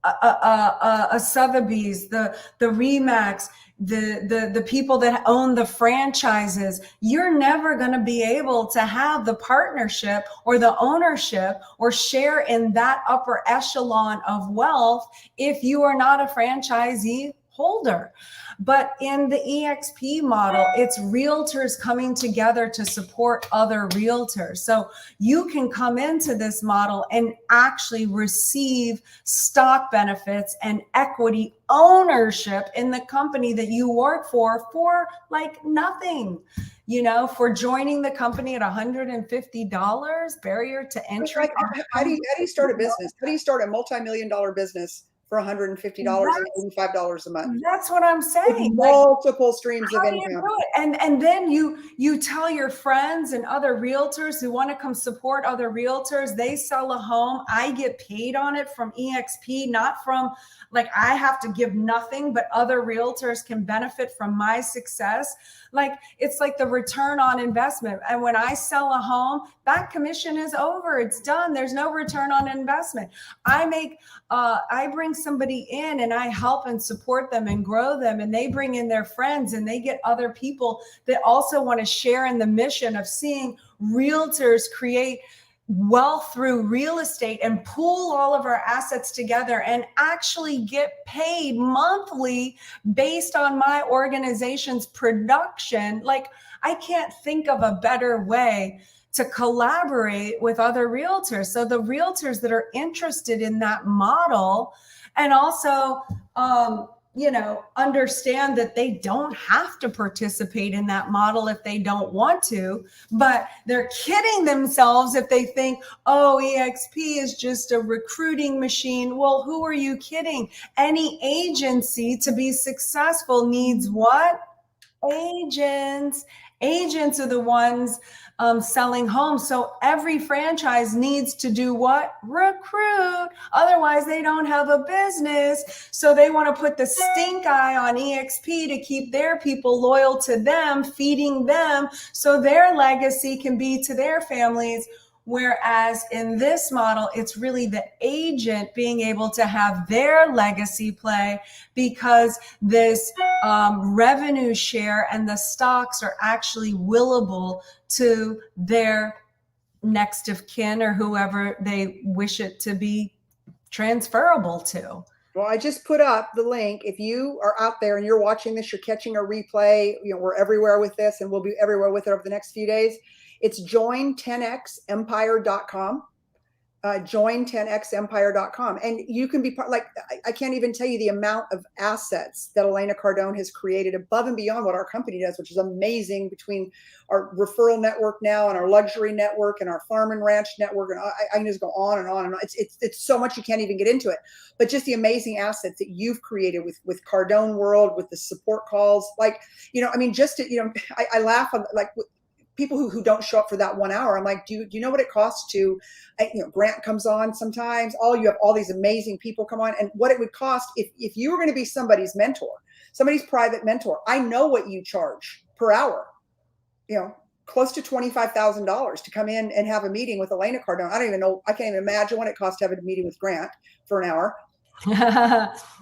a Sotheby's, the Remax, the people that own the franchises. You're never going to be able to have the partnership or the ownership or share in that upper echelon of wealth if you are not a franchisee holder. But in the EXP model, it's realtors coming together to support other realtors. So you can come into this model and actually receive stock benefits and equity ownership in the company that you work for like nothing. For joining the company at $150, barrier to entry. Like, how do you start a business? How do you start a multi-million-dollar business for $150 and $85 a month? That's what I'm saying. With multiple streams of income. Do it? And then you tell your friends and other realtors who want to come support other realtors. They sell a home. I get paid on it from EXP, not from like I have to give nothing, but other realtors can benefit from my success. Like it's like the return on investment. And when I sell a home, that commission is over. It's done. There's no return on investment. I bring somebody in and I help and support them and grow them, and they bring in their friends and they get other people that also want to share in the mission of seeing realtors create wealth through real estate and pool all of our assets together and actually get paid monthly based on my organization's production. Like I can't think of a better way to collaborate with other realtors. So the realtors that are interested in that model and also, understand that they don't have to participate in that model if they don't want to, but they're kidding themselves if they think, oh, EXP is just a recruiting machine. Well, who are you kidding? Any agency to be successful needs what? Agents. Agents are the ones selling homes. So every franchise needs to do what? Recruit. Otherwise, they don't have a business. So they want to put the stink eye on EXP to keep their people loyal to them, feeding them so their legacy can be to their families. Whereas in this model, it's really the agent being able to have their legacy play because this revenue share and the stocks are actually willable to their next of kin or whoever they wish it to be transferable to. Well, I just put up the link. If you are out there and you're watching this, you're catching a replay, we're everywhere with this and we'll be everywhere with it over the next few days. It's join10xempire.com. Join10xempire.com. And you can be part, like, I can't even tell you the amount of assets that Elena Cardone has created above and beyond what our company does, which is amazing, between our referral network now and our luxury network and our farm and ranch network. And I can just go on and on and on. It's so much you can't even get into it, but just the amazing assets that you've created with Cardone World, with the support calls, like, I laugh on, like, people who don't show up for that 1 hour. I'm like, do you know what it costs to, Grant comes on sometimes, you have all these amazing people come on, and what it would cost if you were going to be somebody's mentor, somebody's private mentor. I know what you charge per hour, close to $25,000 to come in and have a meeting with Elena Cardone. I don't even know. I can't even imagine what it costs to have a meeting with Grant for an hour.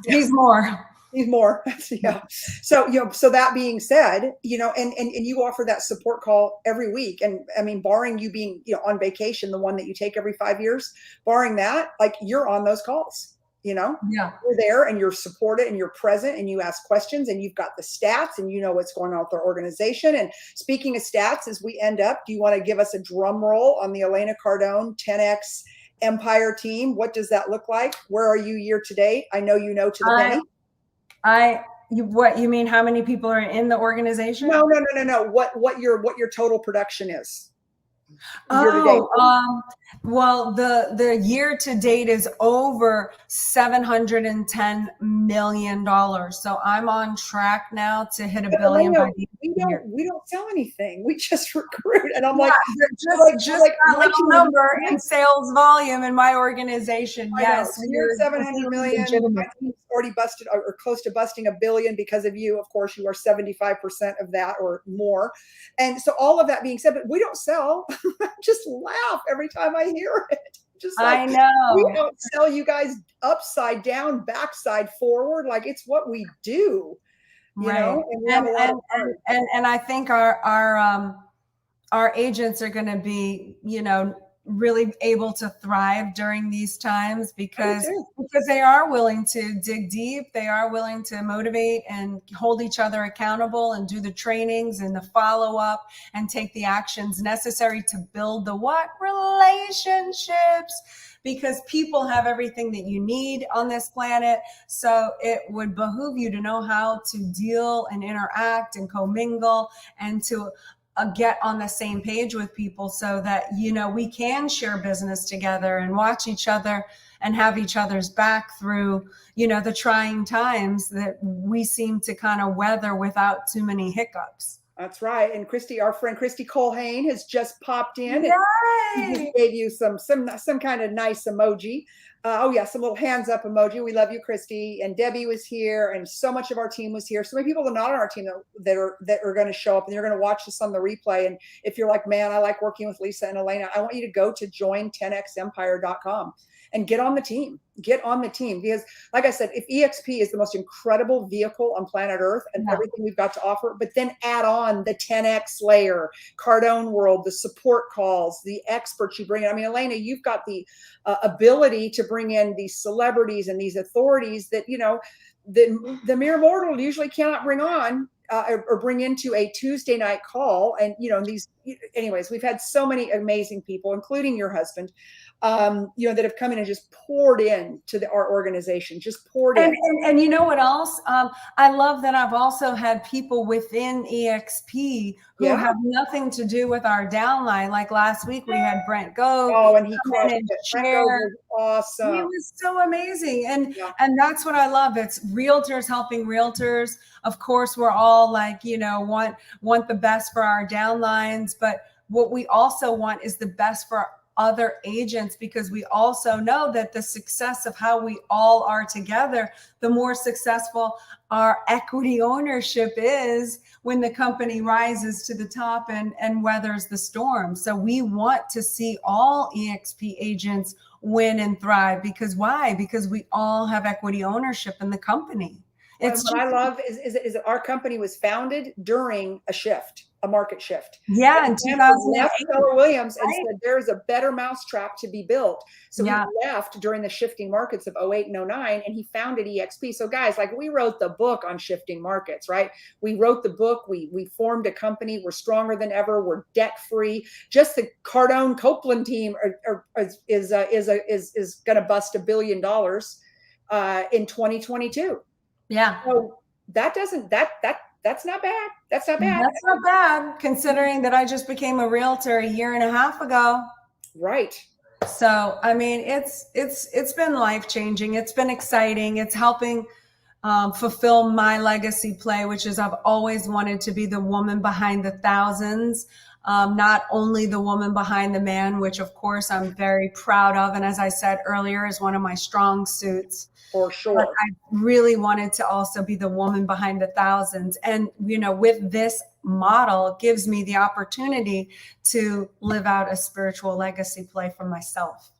He's more. He's more. Yeah. So, so that being said, and you offer that support call every week. And I mean, barring you being, on vacation, the one that you take every 5 years, barring that, like, you're on those calls, Yeah. You're there and you're supported and you're present and you ask questions and you've got the stats and you know what's going on with our organization. And speaking of stats, as we end up, do you want to give us a drum roll on the Elena Cardone 10X Empire team? What does that look like? Where are you year to date? I know to the penny. What you mean? How many people are in the organization? No. What your total production is? Well, the year to date is over $710 million. So I'm on track now to hit $1 billion. We don't sell anything. We just recruit. And I'm like, just that little number in sales volume in my organization. Yes, you're 700 million. My team's already busted or close to busting $1 billion because of you. Of course, you are 75% of that or more. And so all of that being said, but we don't sell. Just laugh every time I hear it. Just like, I know we don't sell you guys upside down, backside forward. Like, it's what we do, right. And I think our agents are going to be, really able to thrive during these times because they are willing to dig deep. They are willing to motivate and hold each other accountable and do the trainings and the follow-up and take the actions necessary to build the what? Relationships. Because people have everything that you need on this planet. So it would behoove you to know how to deal and interact and commingle and to get on the same page with people so that, you know, we can share business together and watch each other and have each other's back through, you know, the trying times that we seem to kind of weather without too many hiccups. That's right. And Christy, our friend Christy Colhane has just popped in. Yay! And he gave you some kind of nice emoji. Oh yeah, some little hands up emoji. We love you, Christy. And Debbie was here, and so much of our team was here. So many people are not on our team that are going to show up, and you're going to watch this on the replay. And if you're like, man, I like working with Lisa and Elena, I want you to go to join10xempire.com and get on the team. Get on the team, because like I said, if EXP is the most incredible vehicle on planet Earth and everything we've got to offer, but then add on the 10X layer, Cardone world, the support calls, the experts you bring in. I mean, Elena, you've got the ability to bring in these celebrities and these authorities that, you know, the mere mortal usually cannot bring on or bring into a Tuesday night call. And, you know, anyways, we've had so many amazing people, including your husband, you know, that have come in and just poured in to our organization, just poured in. And you know what else? I love that I've also had people within EXP who have nothing to do with our downline. Like last week we had Brent Go. Oh, and he crushed it. Brent Go was awesome. He was so amazing. And that's what I love. It's realtors helping realtors. Of course, we're all like, you know, want the best for our downlines, but what we also want is the best for other agents, because we also know that the success of how we all are together, the more successful our equity ownership is when the company rises to the top and weathers the storm. So we want to see all EXP agents win and thrive. Because why? Because we all have equity ownership in the company. What I love is that our company was founded during a market shift. Yeah, in 2008. Keller Williams and said there's a better mousetrap to be built. So he left during the shifting markets of 08 and 09, and he founded EXP. So guys, like, we wrote the book on shifting markets, right? We wrote the book. We formed a company. We're stronger than ever. We're debt free. Just the Cardone Copeland team is going to bust $1 billion in 2022. Yeah. So that's not bad. That's not bad. That's not bad, considering that I just became a realtor 1.5 years ago. Right. So, I mean, it's been life-changing. It's been exciting. It's helping fulfill my legacy play, which is I've always wanted to be the woman behind the thousands. Not only the woman behind the man, which of course I'm very proud of. And as I said earlier, is one of my strong suits. For sure. But I really wanted to also be the woman behind the thousands. And, you know, with this model, it gives me the opportunity to live out a spiritual legacy play for myself.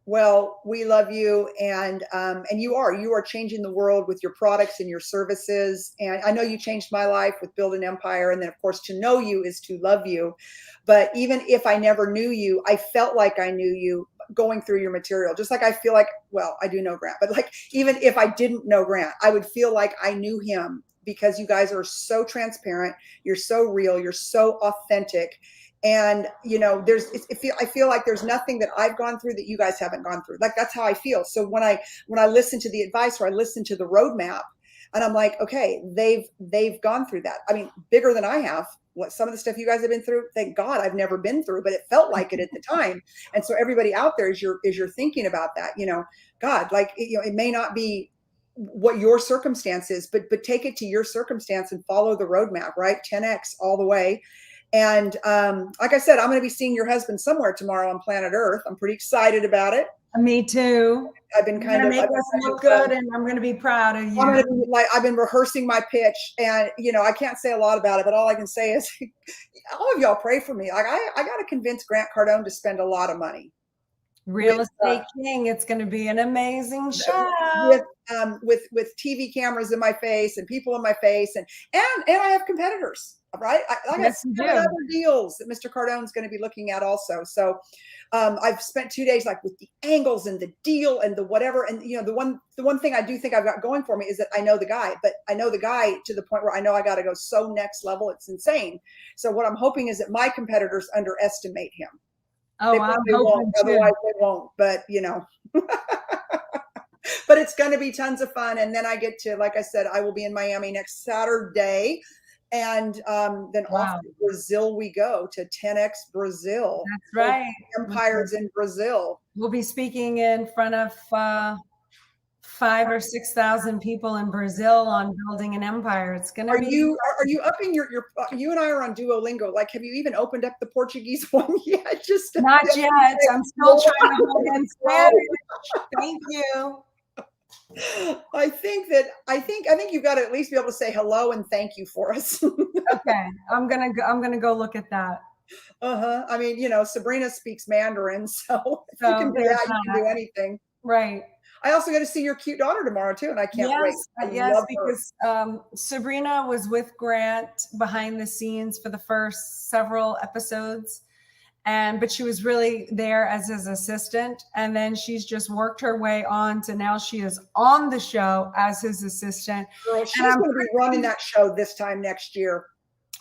Well, we love you, and you are changing the world with your products and your services. And I know you changed my life with Build an Empire. And then, of course, to know you is to love you. But even if I never knew you, I felt like I knew you going through your material. Just like I feel like, well, I do know Grant, but like, even if I didn't know Grant, I would feel like I knew him, because you guys are so transparent. You're so real. You're so authentic. And, you know, I feel like there's nothing that I've gone through that you guys haven't gone through. Like, that's how I feel. So when I listen to the advice, or I listen to the roadmap, and I'm like, okay, they've gone through that. I mean, bigger than I have. What some of the stuff you guys have been through, thank God I've never been through, but it felt like it at the time. And so everybody out there, as you're thinking about that, you know, God, like, you know, it may not be what your circumstance is, but take it to your circumstance and follow the roadmap, right? 10X all the way. And like I said, I'm going to be seeing your husband somewhere tomorrow on planet Earth. I'm pretty excited about it. Me too. I've been kind of make us look good, and I'm going to be proud of you. I've been rehearsing my pitch, and you know, I can't say a lot about it, but all I can say is, all of y'all pray for me. Like, I got to convince Grant Cardone to spend a lot of money. Real Estate King. It's going to be an amazing show with TV cameras in my face and people in my face, and I have competitors. right? I got Yes, you 7 do. other deals that Mr. Cardone's going to be looking at also. So I've spent 2 days like with the angles and the deal and the whatever. And the one thing I do think I've got going for me is that I know the guy, but I know the guy to the point where I know I got to go so next level. It's insane. So what I'm hoping is that my competitors underestimate him. Oh, I'm hoping too. Otherwise they won't, but but it's going to be tons of fun. And then I get to, like I said, I will be in Miami next Saturday. And then off to Brazil we go, to 10X Brazil. That's right. Empires in Brazil. We'll be speaking in front of 5,000 or 6,000 people in Brazil on building an empire. It's going to be. Are you upping your? You and I are on Duolingo. Like, have you even opened up the Portuguese one yet? Just not yet. I'm still trying to hold in Spanish. Thank you. I think you've got to at least be able to say hello and thank you for us. Okay, I'm gonna go look at that. I mean, Sabrina speaks Mandarin, so if you can do that, you can do anything. Right. I also got to see your cute daughter tomorrow too, and I can't wait. Yes, because Sabrina was with Grant behind the scenes for the first several episodes. But she was really there as his assistant. And then she's just worked her way on to now she is on the show as his assistant. Girl, she's going to be running that show this time next year.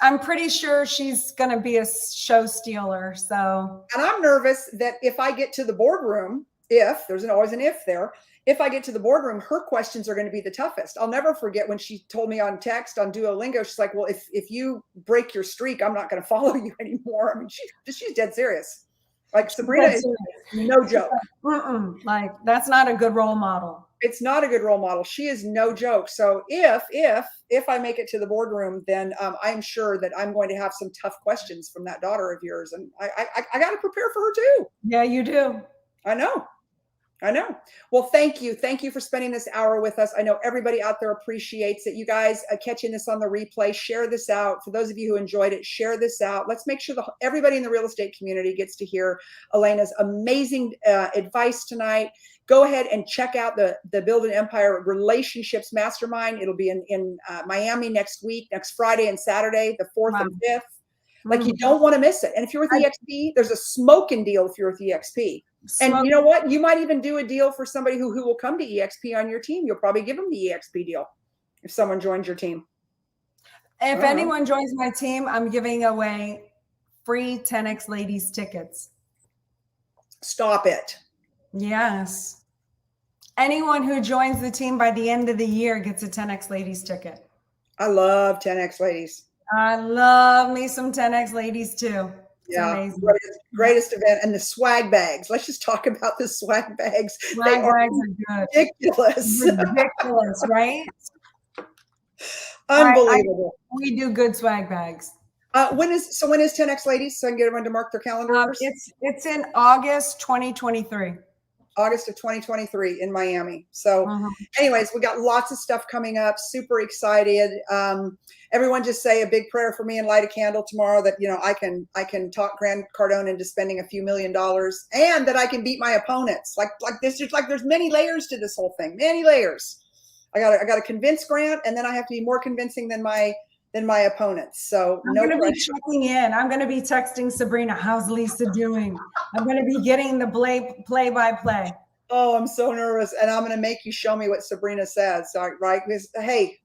I'm pretty sure she's going to be a show stealer. So, and I'm nervous that if I get to the boardroom, there's always an if there, if I get to the boardroom, her questions are going to be the toughest. I'll never forget when she told me on text on Duolingo, she's like, well, if you break your streak, I'm not going to follow you anymore. I mean, she's dead serious. Like Sabrina is no joke. Like, that's not a good role model. It's not a good role model. She is no joke. So if I make it to the boardroom, then I'm sure that I'm going to have some tough questions from that daughter of yours. And I got to prepare for her too. Yeah, you do. I know. Well, thank you. Thank you for spending this hour with us. I know everybody out there appreciates it. You guys catching this on the replay, share this out. For those of you who enjoyed it, share this out. Let's make sure everybody in the real estate community gets to hear Elena's amazing advice tonight. Go ahead and check out the Build an Empire Relationships Mastermind. It'll be in Miami next Friday and Saturday, the 4th and 5th. Like, you don't want to miss it. And if you're with EXP, there's a smoking deal if you're with EXP. And you know what? You might even do a deal for somebody who will come to EXP on your team. You'll probably give them the EXP deal if someone joins your team. If anyone joins my team, I'm giving away free 10X Ladies tickets. Stop it. Yes. Anyone who joins the team by the end of the year gets a 10X Ladies ticket. I love 10X Ladies. I love me some 10X Ladies too. It's amazing. Greatest event. And the swag bags. Let's just talk about the swag bags. Swag bags are good. Ridiculous. Ridiculous, right? Unbelievable. We do good swag bags. When is 10X Ladies? So I can get everyone to mark their calendars. It's in August 2023. August of 2023 in Miami. So anyways, we got lots of stuff coming up. Super excited. Everyone just say a big prayer for me and light a candle tomorrow that, I can talk Grant Cardone into spending a few $1 million and that I can beat my opponents. Like this, just like there's many layers to this whole thing, many layers. I gotta convince Grant, and then I have to be more convincing than my opponents. So I'm going to be checking in. I'm going to be texting Sabrina. How's Lisa doing? I'm going to be getting the play-by-play. Oh, I'm so nervous. And I'm going to make you show me what Sabrina says. Right? Because, hey,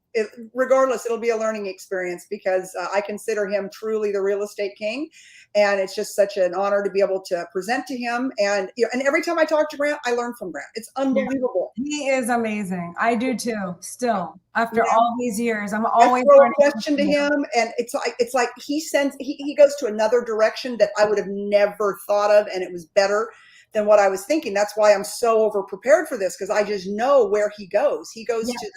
regardless, it'll be a learning experience because I consider him truly the real estate king. And it's just such an honor to be able to present to him. And every time I talk to Grant, I learn from Grant. It's unbelievable. He is amazing. I do too. Still, after all these years, I'm always throw a question to him, and it's like he goes to another direction that I would have never thought of, and it was better than what I was thinking. That's why I'm so over prepared for this, because I just know where he goes. He goes to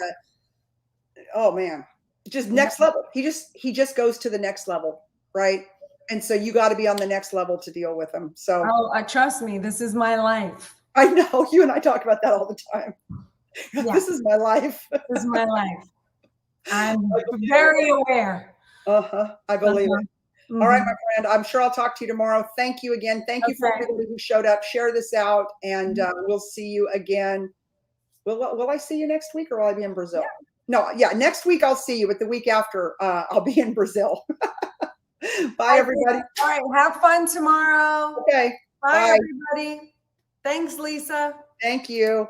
just next level. He just goes to the next level, right? And so you got to be on the next level to deal with him. So trust me, this is my life. I know, you and I talk about that all the time. Yeah. This is my life. This is my life. I'm very aware. I believe it. All right, my friend. I'm sure I'll talk to you tomorrow. Thank you again. Thank you for everybody who showed up. Share this out, and we'll see you again. Will I see you next week, or will I be in Brazil? No, yeah, next week I'll see you, but the week after I'll be in Brazil. Bye, everybody. All right. Have fun tomorrow. Okay. Bye, Bye. everybody. Thanks, Lisa. Thank you.